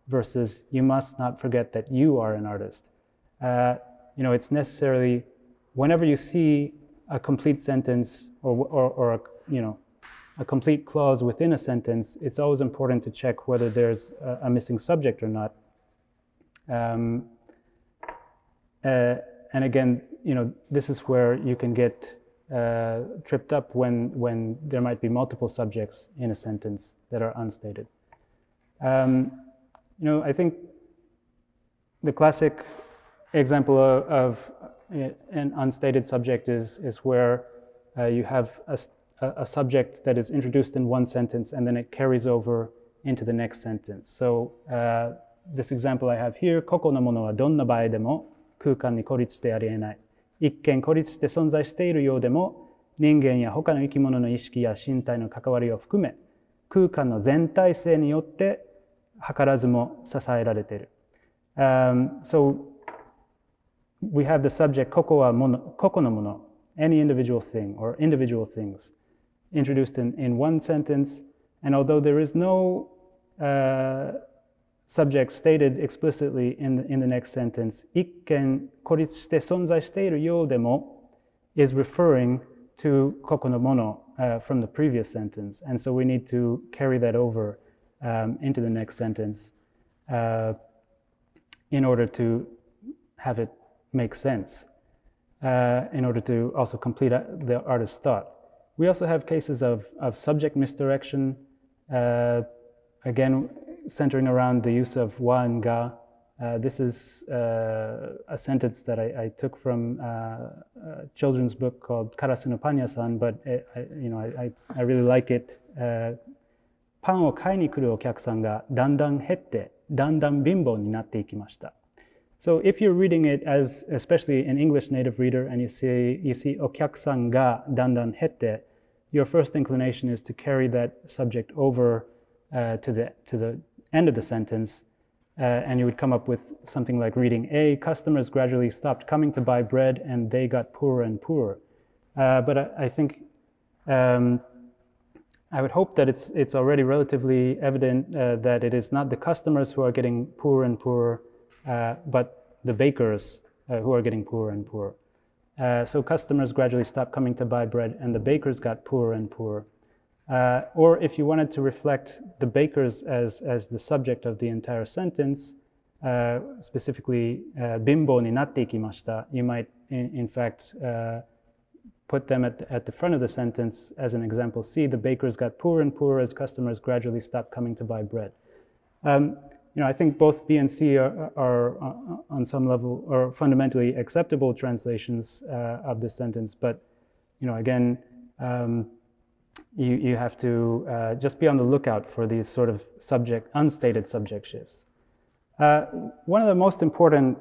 Speaker 1: versus you must not forget that you are an artist. It's necessarily, whenever you see a complete sentence or a complete clause within a sentence, it's always important to check whether there's a missing subject or not. And again, this is where you can get tripped up when there might be multiple subjects in a sentence that are unstated. I think the classic example of an unstated subject is where you have a subject that is introduced in one sentence and then it carries over into the next sentence. So this example I have here, 個々のものはどんな場合でも空間に孤立してありえない。一見孤立して存在しているようでも、人間や他の生き物の意識や身体の関わりを含め、空間の全体性によって図らずも支えられている。So we have the subject 個々のもの, any individual thing or individual things introduced in one sentence, and although there is no subject stated explicitly in the next sentence, 一見孤立して存在しているようでも is referring to 個々のもの from the previous sentence, and so we need to carry that over into the next sentence in order to have it make sense, in order to also complete the artist's thought. We also have cases of subject misdirection, again centering around the use of wa and ga. This is a sentence that I took from a children's book called Karasu no Panya-san, but I really like it. パンを買いに来るお客さんがだんだん減って、だんだん貧乏になっていきました。So if you're reading it as, especially an English native reader, and you see お客さんがだんだん減って, your first inclination is to carry that subject over to the end of the sentence, and you would come up with something like reading A, customers gradually stopped coming to buy bread and they got poorer and poorer. But I think I would hope that it's already relatively evident that it is not the customers who are getting poorer and poorer, but the bakers who are getting poorer and poorer. So customers gradually stopped coming to buy bread and the bakers got poorer and poorer. Or if you wanted to reflect the bakers as the subject of the entire sentence, specifically 貧乏になっていきました, you might in fact put them at the front of the sentence as an example. See, the bakers got poorer and poorer as customers gradually stopped coming to buy bread. I think both B and C are on some level or fundamentally acceptable translations of this sentence, but again, you have to just be on the lookout for these sort of unstated subject shifts. One of the most important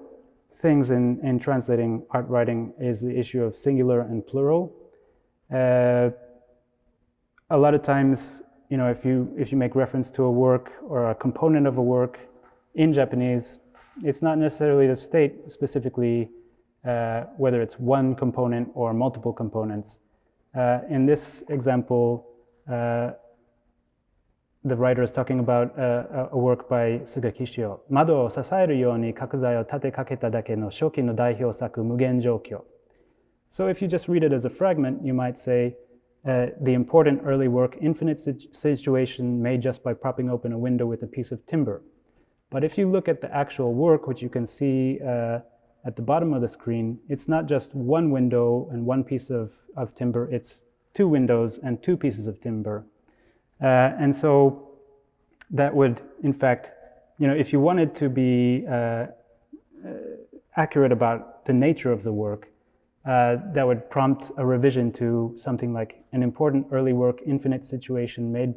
Speaker 1: things in translating art writing is the issue of singular and plural. A lot of times, if you make reference to a work or a component of a work in Japanese, it's not necessarily to state specifically whether it's one component or multiple components. In this example, the writer is talking about a work by Sugakishio. 窓を支えるように角材を立てかけただけの初期の代表作無限状況. So if you just read it as a fragment, you might say the important early work, Infinite Situation, made just by propping open a window with a piece of timber. But if you look at the actual work, which you can see at the bottom of the screen, it's not just one window and one piece of timber, it's two windows and two pieces of timber. And so that would, in fact, if you wanted to be accurate about the nature of the work, that would prompt a revision to something like an important early work, Infinite Situation, made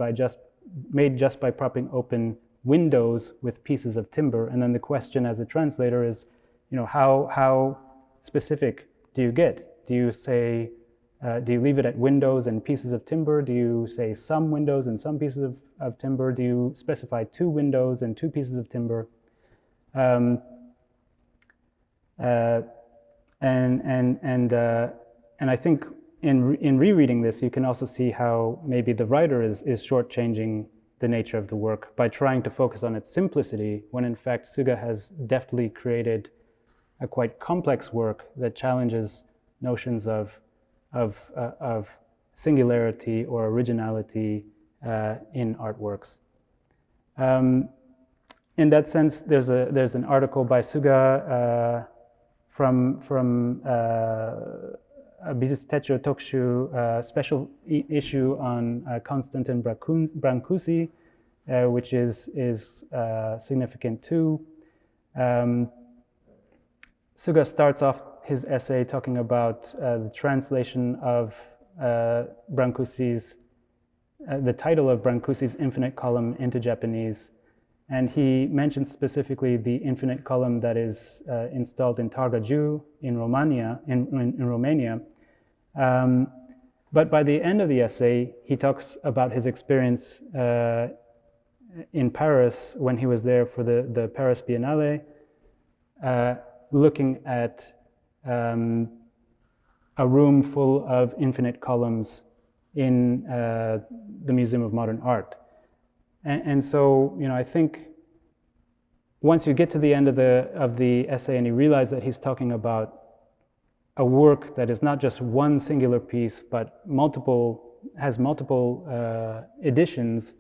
Speaker 1: just by propping open windows with pieces of timber. And then the question as a translator is, how specific do you get? Do you say, do you leave it at windows and pieces of timber? Do you say some windows and some pieces of timber? Do you specify 2 windows and 2 pieces of timber? And I think in rereading this, you can also see how maybe the writer is shortchanging the nature of the work by trying to focus on its simplicity, when in fact Suga has deftly created a quite complex work that challenges notions of singularity or originality in artworks. In that sense, there's an article by Suga from Bizutecho Tokushu special issue on Konstantin Brancusi, which is significant too. Suga starts off his essay talking about the translation of Brancusi's, the title of Brancusi's Infinite Column into Japanese. And he mentions specifically the infinite column that is installed in Targa-ju in Romania. But by the end of the essay, he talks about his experience in Paris when he was there for the Paris Biennale, looking at a room full of infinite columns in the Museum of Modern Art. And so, I think once you get to the end of the essay and you realize that he's talking about a work that is not just one singular piece, but has multiple editions,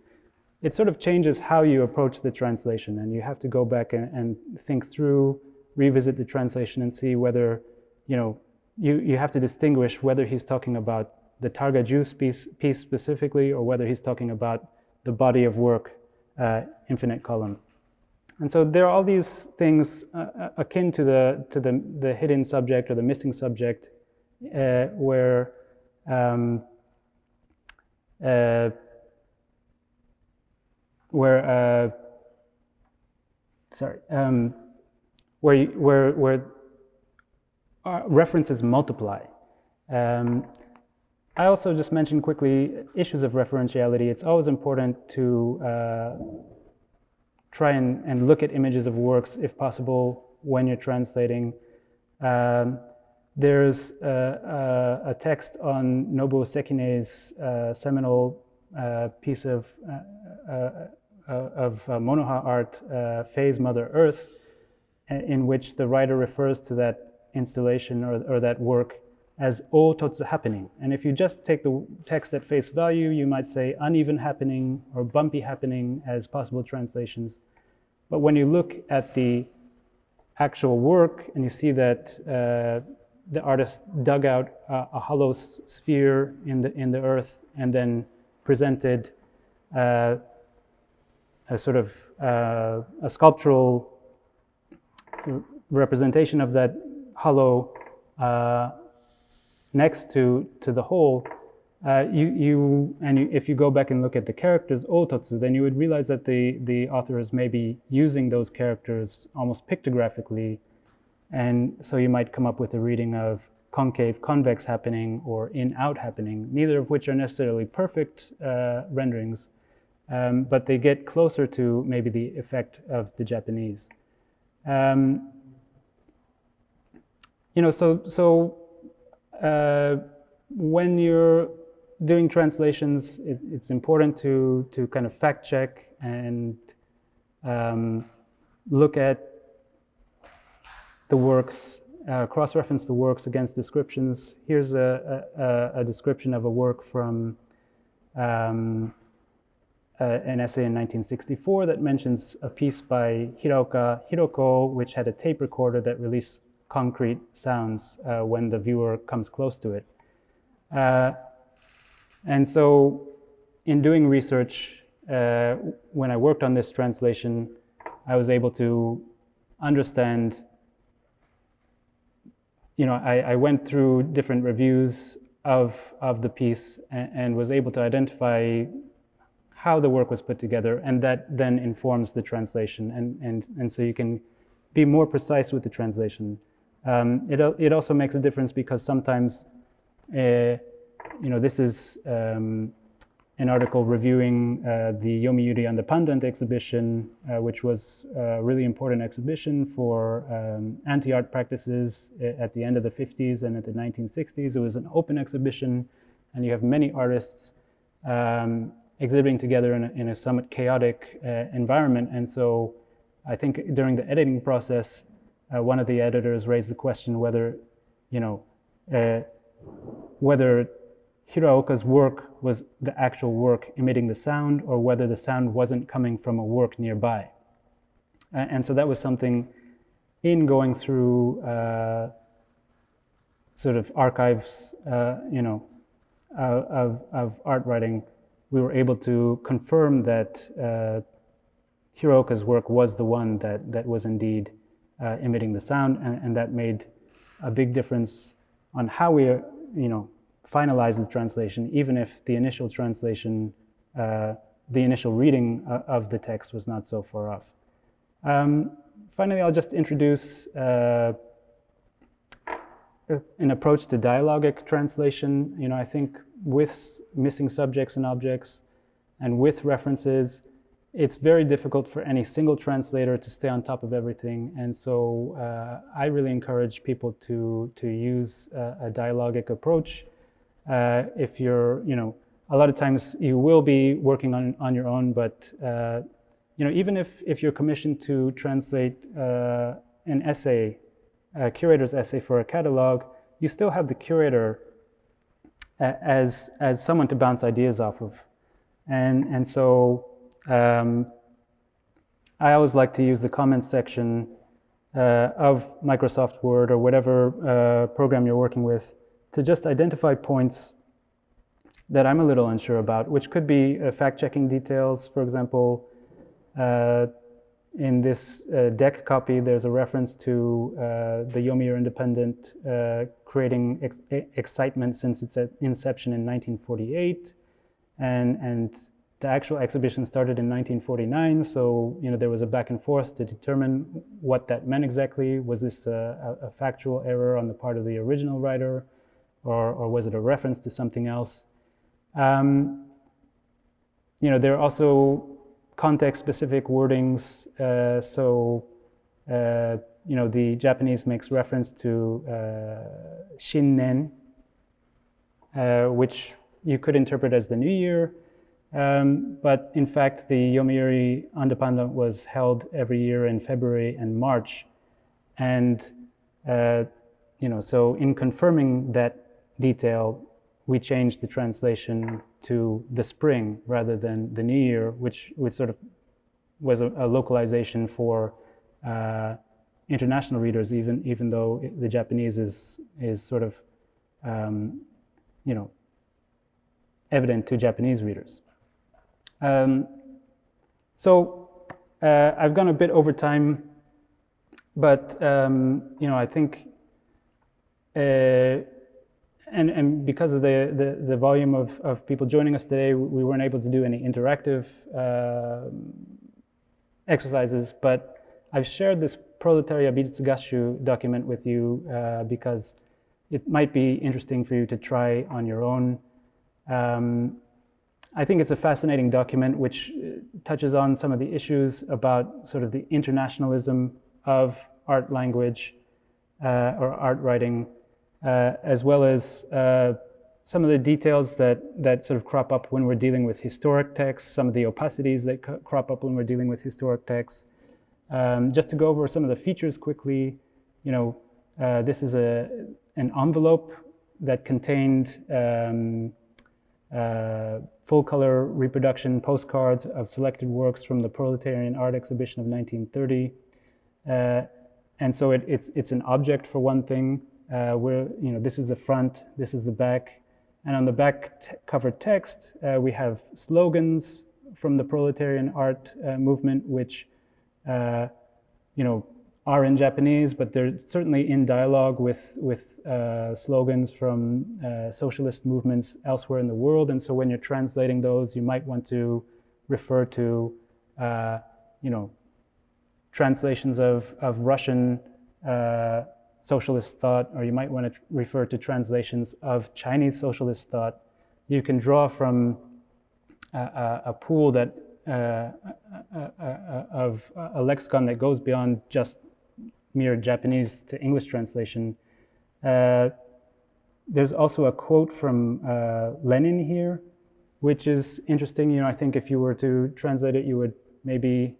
Speaker 1: it sort of changes how you approach the translation, and you have to go back and think through, revisit the translation, and see whether, you have to distinguish whether he's talking about the Targa-ju piece specifically, or whether he's talking about the body of work, infinite column. And so there are all these things akin to the hidden subject or the missing subject, where references multiply. I also just mentioned quickly issues of referentiality. It's always important to try and look at images of works, if possible, when you're translating. There's a text on Nobuo Sekine's seminal piece of monoha art, Phase Mother Earth, in which the writer refers to that installation or that work as o totsu happening. And if you just take the text at face value, you might say uneven happening or bumpy happening as possible translations. But when you look at the actual work and you see that the artist dug out a hollow sphere in the earth and then presented a sort of a sculptural representation of that hollow next to the whole, if you go back and look at the characters ototsu, then you would realize that the author is maybe using those characters almost pictographically, and so you might come up with a reading of concave convex happening or in out happening, neither of which are necessarily perfect renderings, but they get closer to maybe the effect of the Japanese. When you're doing translations, it's important to kind of fact check and look at the works, cross-reference the works against descriptions. Here's a description of a work from an essay in 1964 that mentions a piece by Hiraoka Hiroko, which had a tape recorder that released concrete sounds when the viewer comes close to it. And so in doing research, when I worked on this translation, I was able to understand I went through different reviews of the piece and was able to identify how the work was put together, and that then informs the translation, and so you can be more precise with the translation. It also makes a difference because sometimes, this is an article reviewing the Yomiuri Independent exhibition, which was a really important exhibition for anti-art practices at the end of the 50s and at the 1960s. It was an open exhibition, and you have many artists exhibiting together in a somewhat chaotic environment. And so I think during the editing process, one of the editors raised the question whether, whether Hiraoka's work was the actual work emitting the sound, or whether the sound wasn't coming from a work nearby. And so that was something in going through sort of archives, of art writing, we were able to confirm that Hiraoka's work was the one that was indeed emitting the sound, and that made a big difference on how we, finalize the translation, even if the initial translation, the initial reading of the text was not so far off. Finally, I'll just introduce an approach to dialogic translation. I think with missing subjects and objects and with references, it's very difficult for any single translator to stay on top of everything. And so I really encourage people to use a dialogic approach. If you're, a lot of times you will be working on your own, but even if you're commissioned to translate an essay, a curator's essay for a catalog, you still have the curator as someone to bounce ideas off of. And so I always like to use the comments section of Microsoft Word or whatever program you're working with to just identify points that I'm a little unsure about, which could be fact-checking details. For example, in this deck copy, there's a reference to the Yomiuri Independent creating excitement since its inception in 1948, and the actual exhibition started in 1949. So there was a back and forth to determine what that meant exactly. Was this a factual error on the part of the original writer, or was it a reference to something else? There are also context-specific wordings. The Japanese makes reference to Shinnen, which you could interpret as the New Year. But in fact, the Yomiuri Independent was held every year in February and March. And, so in confirming that detail, we changed the translation to the spring rather than the New Year, which sort of was a localization for international readers, even though the Japanese is sort of, evident to Japanese readers. So I've gone a bit over time, but I think, and because of the volume of people joining us today, we weren't able to do any interactive exercises, but I've shared this Proletaria Bitsugashu document with you because it might be interesting for you to try on your own. I think it's a fascinating document which touches on some of the issues about sort of the internationalism of art language or art writing, as well as some of the details that sort of crop up when we're dealing with historic texts, some of the opacities that crop up when we're dealing with historic texts. Just to go over some of the features quickly, this is an envelope that contained full-color reproduction postcards of selected works from the Proletarian Art Exhibition of 1930. And so it's an object for one thing, where this is the front, this is the back, and on the back cover text we have slogans from the proletarian art movement, which are in Japanese, but they're certainly in dialogue with slogans from socialist movements elsewhere in the world. And so when you're translating those, you might want to refer to, translations of Russian socialist thought, or you might want to refer to translations of Chinese socialist thought. You can draw from a pool that of a lexicon that goes beyond just mere Japanese to English translation. There's also a quote from Lenin here, which is interesting. I think if you were to translate it, you would maybe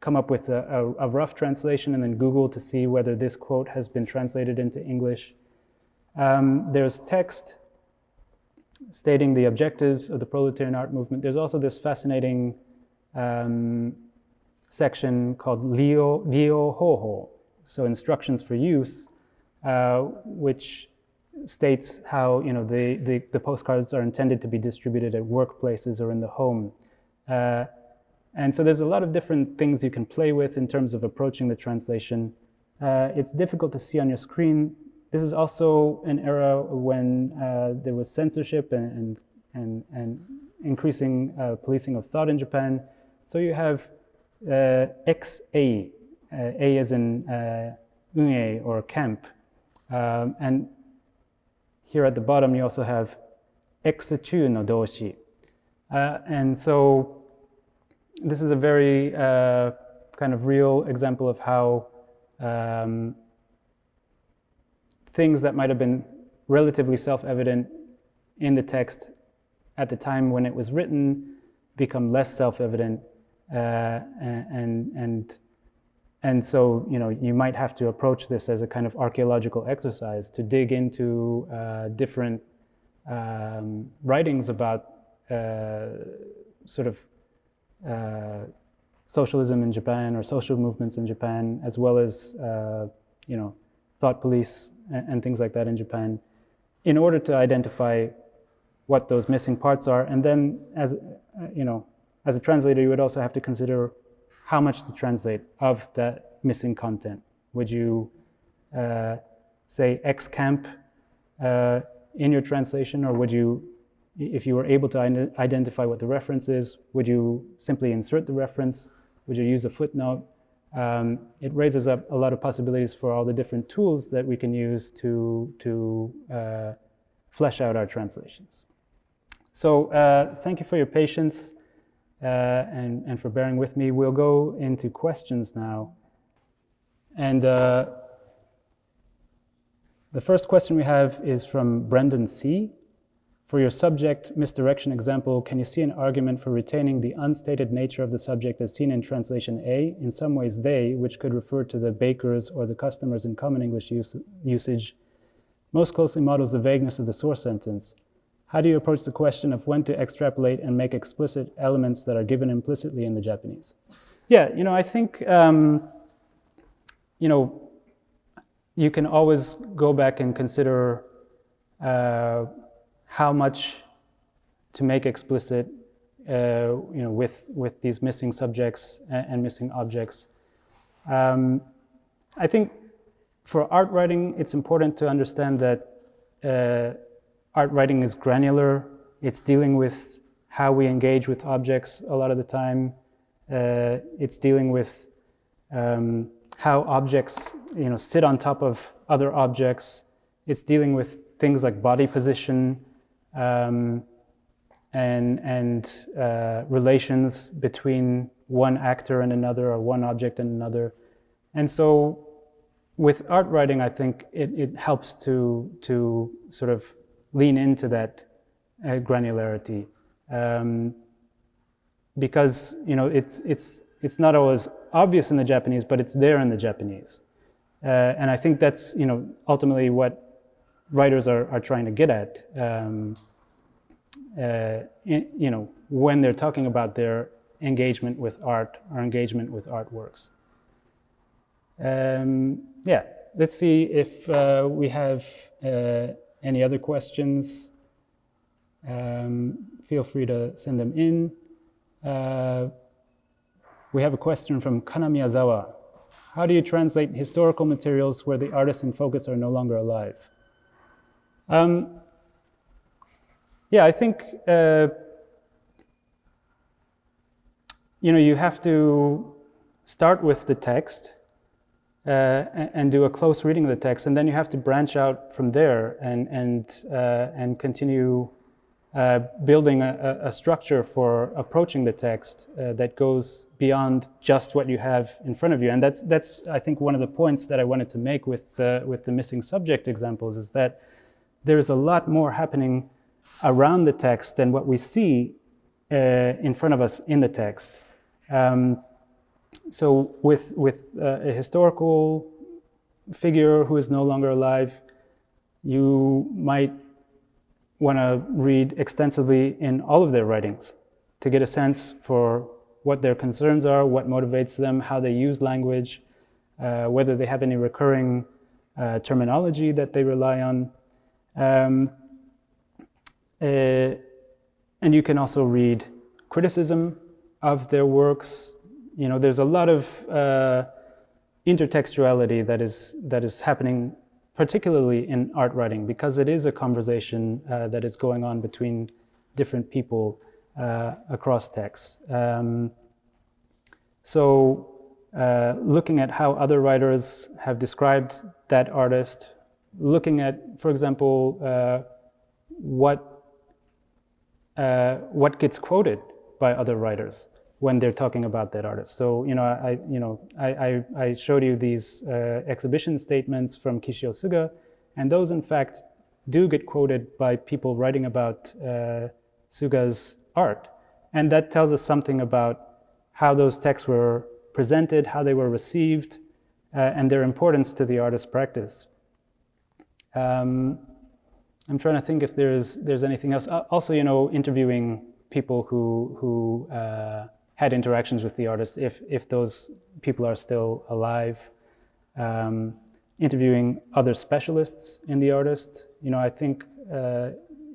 Speaker 1: come up with a rough translation and then Google to see whether this quote has been translated into English. There's text stating the objectives of the proletarian art movement. There's also this fascinating section called Ryo Hoho, so instructions for use, which states how the postcards are intended to be distributed at workplaces or in the home. And so there's a lot of different things you can play with in terms of approaching the translation. It's difficult to see on your screen. This is also an era when there was censorship and increasing policing of thought in Japan. So you have XA, A as in unei or camp. And here at the bottom you also have Exuchu no doshi. And so this is a very kind of real example of how things that might have been relatively self-evident in the text at the time when it was written become less self-evident, and so you might have to approach this as a kind of archaeological exercise to dig into different writings about sort of socialism in Japan or social movements in Japan, as well as thought police and things like that in Japan, in order to identify what those missing parts are. And then as a translator, you would also have to consider how much to translate of that missing content. Would you say X camp in your translation, or would you, if you were able to identify what the reference is, would you simply insert the reference? Would you use a footnote? It raises up a lot of possibilities for all the different tools that we can use to flesh out our translations. So thank you for your patience and for bearing with me. We'll go into questions now. And the first question we have is from Brendan C. For your subject misdirection example, can you see an argument for retaining the unstated nature of the subject as seen in translation A? In some ways, they, which could refer to the bakers or the customers in common English usage, most closely models the vagueness of the source sentence. How do you approach the question of when to extrapolate and make explicit elements that are given implicitly in the Japanese? Yeah, I think, you can always go back and consider how much to make explicit, with these missing subjects and missing objects. I think for art writing, it's important to understand that art writing is granular. It's dealing with how we engage with objects a lot of the time. It's dealing with how objects, sit on top of other objects. It's dealing with things like body position, and relations between one actor and another, or one object and another. And so with art writing, I think it helps to sort of lean into that granularity, because it's not always obvious in the Japanese, but it's there in the Japanese, and I think that's ultimately what writers are trying to get at, when they're talking about their engagement with art or engagement with artworks. Yeah, let's see if we have any other questions. Feel free to send them in. We have a question from Kana Miyazawa. How do you translate historical materials where the artists in focus are no longer alive? Yeah, I think you have to start with the text and do a close reading of the text, and then you have to branch out from there and continue building a structure for approaching the text that goes beyond just what you have in front of you. And that's I think one of the points that I wanted to make with the missing subject examples, is that there's a lot more happening around the text than what we see in front of us in the text. So with a historical figure who is no longer alive, you might want to read extensively in all of their writings to get a sense for what their concerns are, what motivates them, how they use language, whether they have any recurring terminology that they rely on. And you can also read criticism of their works. There's a lot of intertextuality that is happening, particularly in art writing, because it is a conversation that is going on between different people across texts. So looking at how other writers have described that artist, looking at, for example, what gets quoted by other writers when they're talking about that artist. So I showed you these exhibition statements from Kishio Suga, and those in fact do get quoted by people writing about Suga's art, and that tells us something about how those texts were presented, how they were received, and their importance to the artist's practice. I'm trying to think if there's anything else. Also, interviewing people who had interactions with the artist, if those people are still alive. Interviewing other specialists in the artist. I think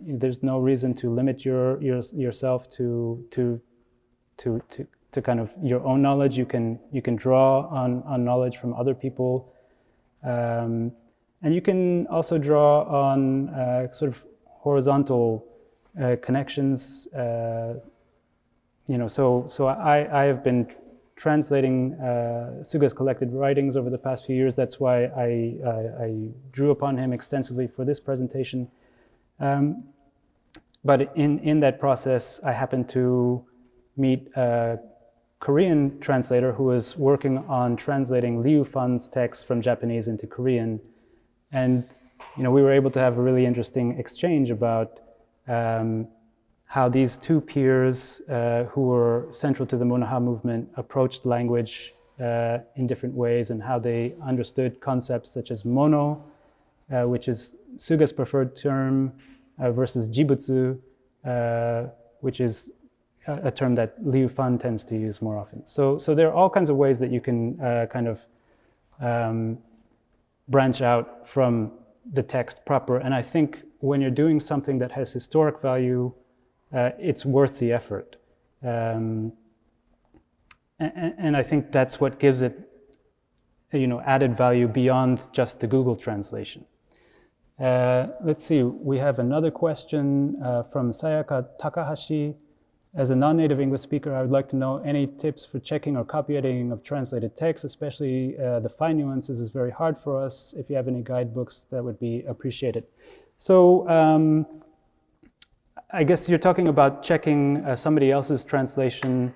Speaker 1: there's no reason to limit yourself to kind of your own knowledge. You can draw on knowledge from other people. And you can also draw on sort of horizontal connections. So I have been translating Suga's collected writings over the past few years. That's why I drew upon him extensively for this presentation. But in that process, I happened to meet a Korean translator who was working on translating Liu Fan's text from Japanese into Korean. And we were able to have a really interesting exchange about how these two peers who were central to the Monoha movement approached language in different ways, and how they understood concepts such as mono, which is Suga's preferred term, versus jibutsu, which is a term that Liu Fan tends to use more often. So there are all kinds of ways that you can kind of branch out from the text proper. And I think when you're doing something that has historic value, it's worth the effort. And I think that's what gives it, added value beyond just the Google translation. Let's see, we have another question from Sayaka Takahashi. As a non-native English speaker, I would like to know any tips for checking or copy editing of translated text, especially the fine nuances is very hard for us. If you have any guidebooks, that would be appreciated. So I guess you're talking about checking somebody else's translation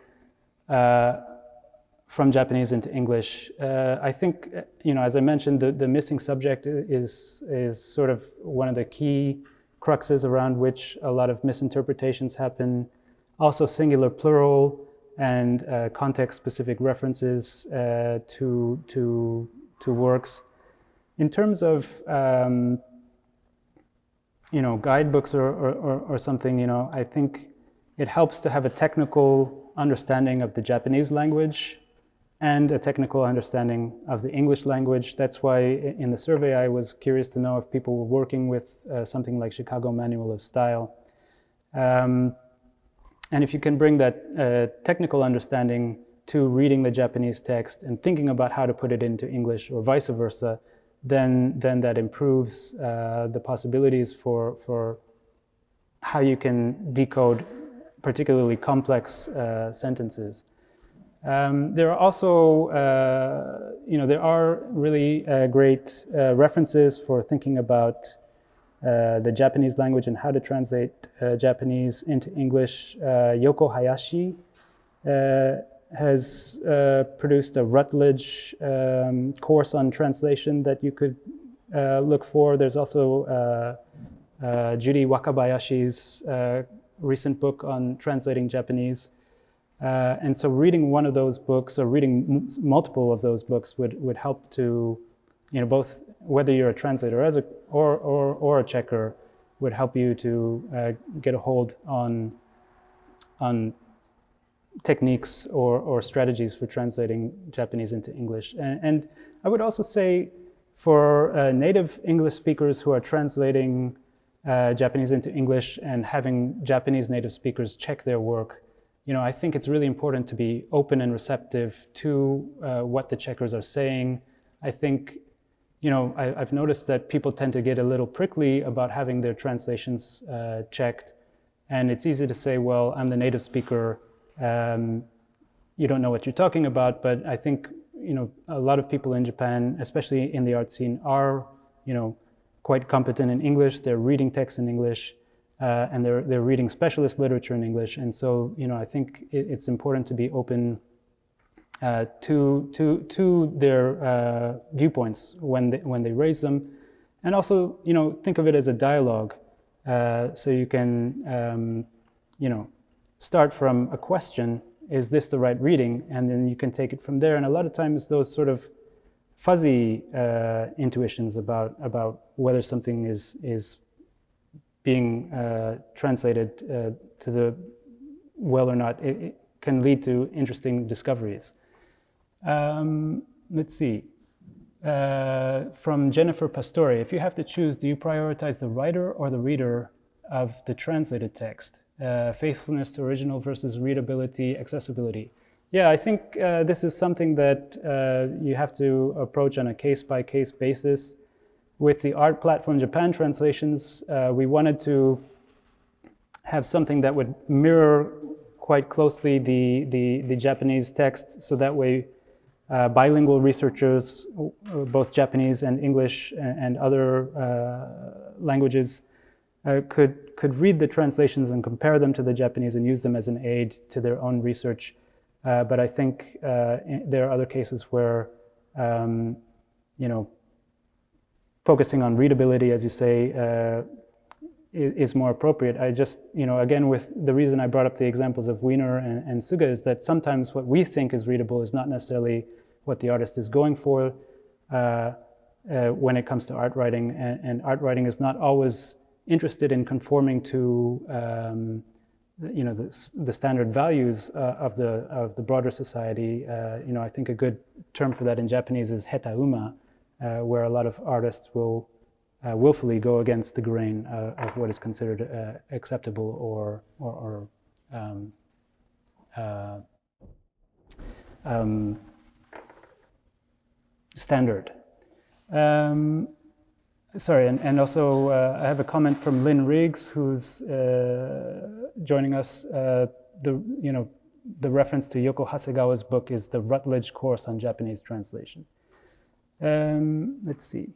Speaker 1: from Japanese into English. I think, as I mentioned, the missing subject is sort of one of the key cruxes around which a lot of misinterpretations happen. Also singular plural and context-specific references to works. In terms of guidebooks or something, I think it helps to have a technical understanding of the Japanese language and a technical understanding of the English language. That's why in the survey I was curious to know if people were working with something like Chicago Manual of Style. And if you can bring that technical understanding to reading the Japanese text and thinking about how to put it into English or vice versa, then that improves the possibilities for how you can decode particularly complex sentences. There are also, there are really great references for thinking about the Japanese language and how to translate Japanese into English. Yoko Hayashi has produced a Routledge course on translation that you could look for. There's also Judy Wakabayashi's recent book on translating Japanese. And so reading one of those books or reading multiple of those books would help to, both whether you're a translator or a checker, would help you to get a hold on techniques or strategies for translating Japanese into English. And I would also say for native English speakers who are translating Japanese into English and having Japanese native speakers check their work, I think it's really important to be open and receptive to what the checkers are saying. I think, I've noticed that people tend to get a little prickly about having their translations checked. And it's easy to say, well, I'm the native speaker. You don't know what you're talking about. But I think, a lot of people in Japan, especially in the art scene, are, quite competent in English. They're reading texts in English. And they're reading specialist literature in English, and so I think it's important to be open to their viewpoints when they raise them, and also think of it as a dialogue. So you can start from a question: is this the right reading? And then you can take it from there. And a lot of times those sort of fuzzy intuitions about whether something is being translated to the well or not, it can lead to interesting discoveries. Let's see. From Jennifer Pastore, if you have to choose, do you prioritize the writer or the reader of the translated text? Faithfulness to original versus readability, accessibility. Yeah, I think this is something that you have to approach on a case-by-case basis. With the Art Platform Japan translations, we wanted to have something that would mirror quite closely the Japanese text, so that way bilingual researchers, both Japanese and English and other languages, could read the translations and compare them to the Japanese and use them as an aid to their own research. But I think there are other cases where focusing on readability, as you say, is more appropriate. I just, again, with the reason I brought up the examples of Wiener and Suga is that sometimes what we think is readable is not necessarily what the artist is going for when it comes to art writing. And art writing is not always interested in conforming to, the standard values of the broader society. I think a good term for that in Japanese is hetauma, where a lot of artists will willfully go against the grain of what is considered acceptable or standard. Sorry, and also I have a comment from Lynn Riggs, who's joining us. The reference to Yoko Hasegawa's book is the Routledge course on Japanese translation. Let's see.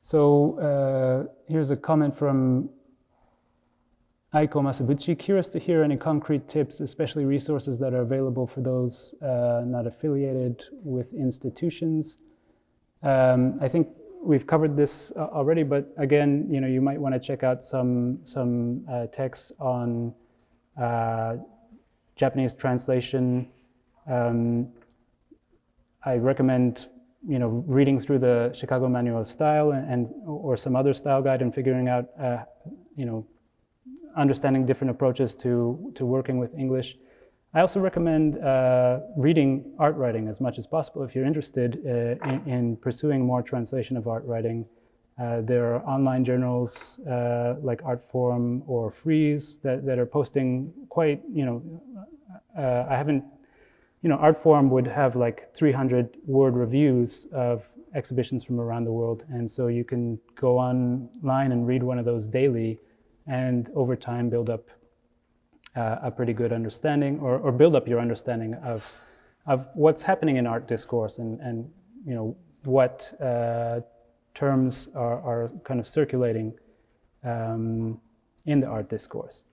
Speaker 1: So here's a comment from Aiko Masabuchi. Curious to hear any concrete tips, especially resources that are available for those not affiliated with institutions. I think we've covered this already, but again, you might want to check out some texts on Japanese translation. I recommend reading through the Chicago Manual of Style or some other style guide and figuring out understanding different approaches to working with English. I also recommend reading art writing as much as possible if you're interested in pursuing more translation of art writing. There are online journals like Artforum or Freeze that are posting quite, I haven't, Artforum would have like 300 word reviews of exhibitions from around the world. And so you can go online and read one of those daily and over time build up a pretty good understanding or build up your understanding of what's happening in art discourse and what terms are kind of circulating in the art discourse.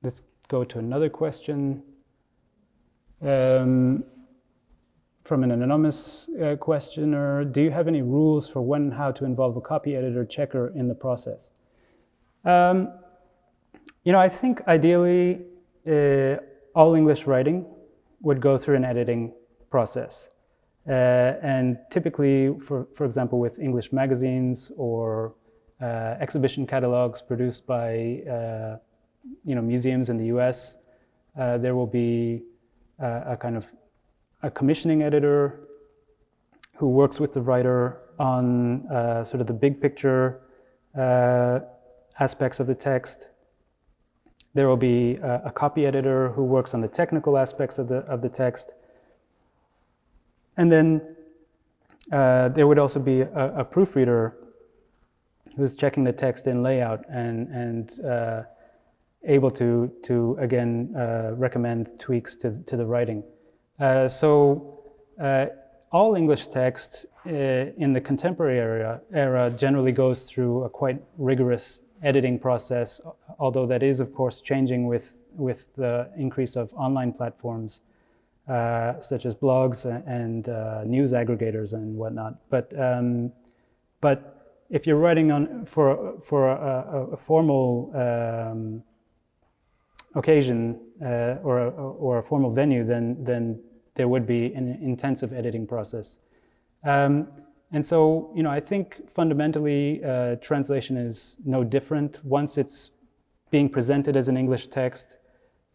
Speaker 1: Let's go to another question from an anonymous questioner. Do you have any rules for when and how to involve a copy editor checker in the process? I think ideally all English writing would go through an editing process. And typically, for example, with English magazines or exhibition catalogs produced by museums in the US, there will be a kind of a commissioning editor who works with the writer on sort of the big picture aspects of the text. There will be a copy editor who works on the technical aspects of the text. And then there would also be a proofreader who's checking the text in layout and able to again recommend tweaks to the writing. So all English text in the contemporary era generally goes through a quite rigorous editing process, although that is of course changing with the increase of online platforms such as blogs and news aggregators and whatnot. But if you're writing for a formal occasion or a formal venue, then there would be an intensive editing process. And so, I think fundamentally translation is no different. Once it's being presented as an English text,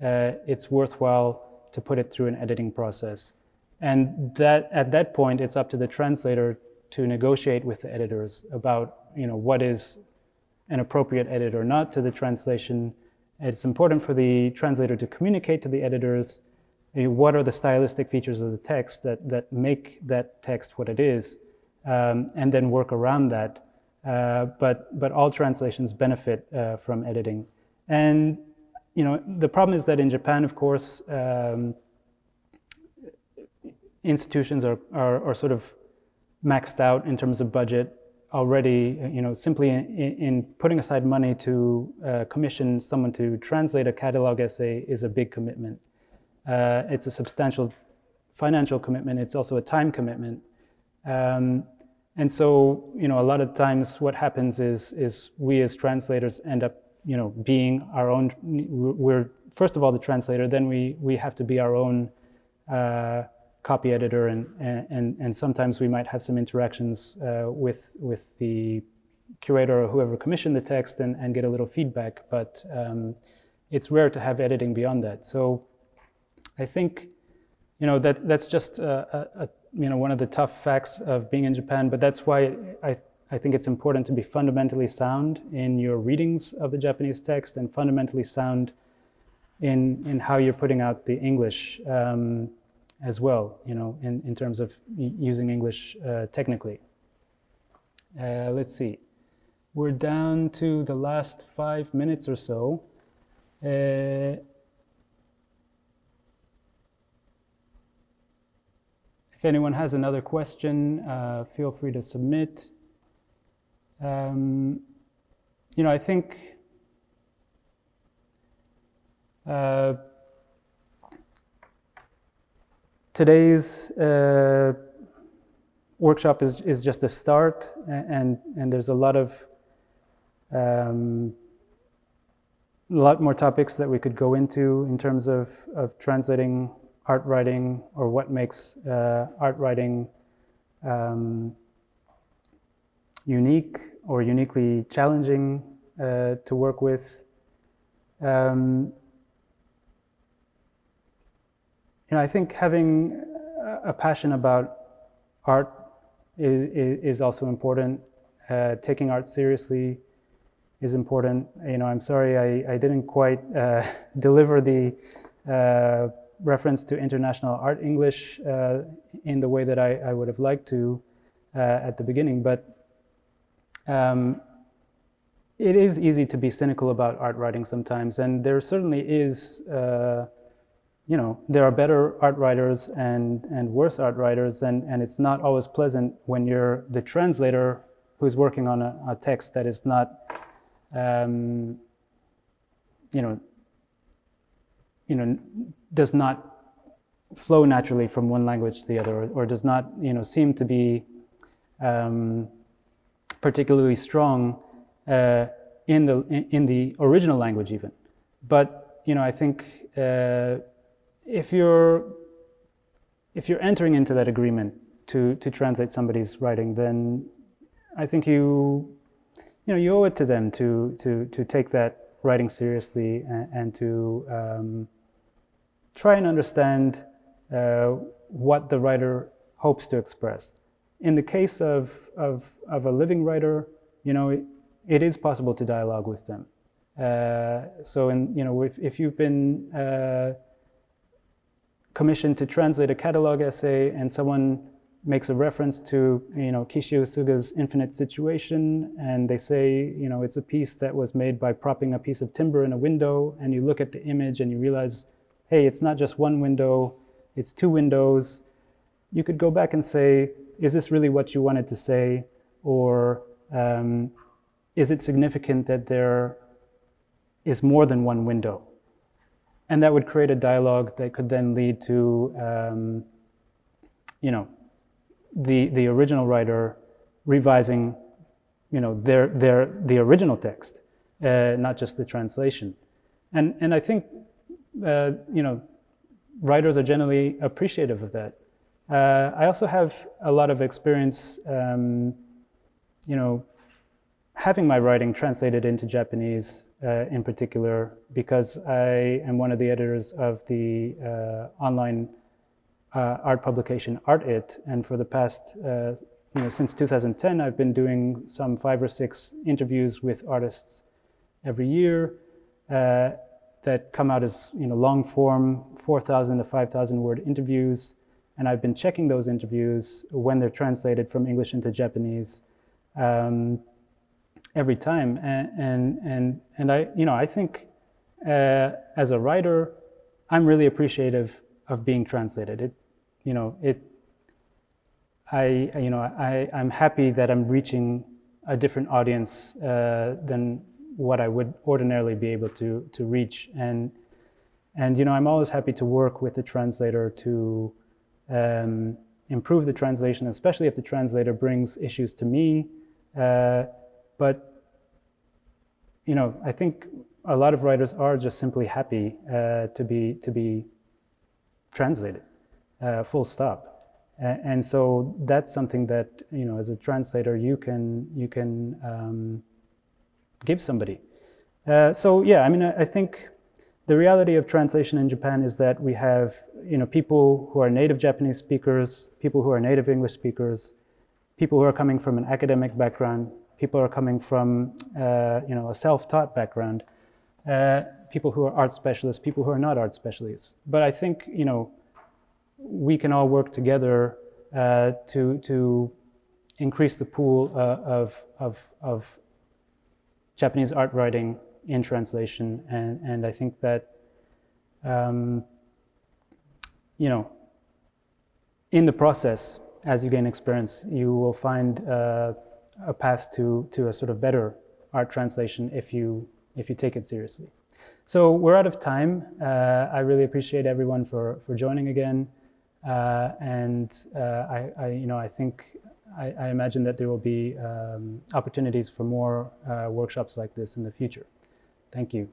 Speaker 1: it's worthwhile to put it through an editing process. And that at that point, it's up to the translator to negotiate with the editors about, what is an appropriate edit or not to the translation. It's important for the translator to communicate to the editors what are the stylistic features of the text that make that text what it is, and then work around that. But all translations benefit from editing. And the problem is that in Japan, of course, institutions are sort of maxed out in terms of budget already. Simply in putting aside money to commission someone to translate a catalog essay is a big commitment. It's a substantial financial commitment. It's also a time commitment. And so, a lot of times what happens is we as translators end up, being our own, we're first of all the translator, then we have to be our own copy editor, and sometimes we might have some interactions with the curator or whoever commissioned the text and get a little feedback, but it's rare to have editing beyond that. So I think, that's just one of the tough facts of being in Japan, but that's why I think it's important to be fundamentally sound in your readings of the Japanese text and fundamentally sound in how you're putting out the English as well, in terms of using English technically. Let's see. We're down to the last 5 minutes or so. If anyone has another question, feel free to submit. I think today's workshop is just a start, and there's a lot more topics that we could go into in terms of translating art writing, or what makes art writing unique or uniquely challenging to work with. I think having a passion about art is also important. Taking art seriously is important. I'm sorry I didn't quite deliver the reference to International Art English in the way that I would have liked to at the beginning, but it is easy to be cynical about art writing sometimes, and there certainly is, there are better art writers and worse art writers, and it's not always pleasant when you're the translator who's working on a text that is not, does not flow naturally from one language to the other, or does not, seem to be particularly strong in the original language even. But I think if you're entering into that agreement to translate somebody's writing, then I think you owe it to them to take that writing seriously and to try and understand what the writer hopes to express. In the case of a living writer, it is possible to dialogue with them. So, if you've been commissioned to translate a catalog essay and someone makes a reference to, Kishio Suga's Infinite Situation, and they say, it's a piece that was made by propping a piece of timber in a window, and you look at the image and you realize, hey, it's not just one window, it's two windows. You could go back and say, is this really what you wanted to say? Or is it significant that there is more than one window? And that would create a dialogue that could then lead to, the original writer revising, the original text, not just the translation. And I think, writers are generally appreciative of that. I also have a lot of experience, having my writing translated into Japanese in particular, because I am one of the editors of the online art publication Art-It, and for the past, since 2010, I've been doing some 5 or 6 interviews with artists every year that come out as long form, 4,000 to 5,000 word interviews, and I've been checking those interviews when they're translated from English into Japanese every time, and I think as a writer, I'm really appreciative of being translated. I'm happy that I'm reaching a different audience than what I would ordinarily be able to reach, and I'm always happy to work with the translator to improve the translation, especially if the translator brings issues to me. But I think a lot of writers are just simply happy to be translated, full stop. And so that's something that as a translator you can give somebody. So yeah, I think the reality of translation in Japan is that we have people who are native Japanese speakers, people who are native English speakers, people who are coming from an academic background, people who are coming from a self-taught background, people who are art specialists, people who are not art specialists. But I think we can all work together to increase the pool of Japanese art writing in translation, and I think that in the process, as you gain experience, you will find a path to a sort of better art translation if you take it seriously. So we're out of time. I really appreciate everyone for joining again, and I think I imagine that there will be opportunities for more workshops like this in the future. Thank you.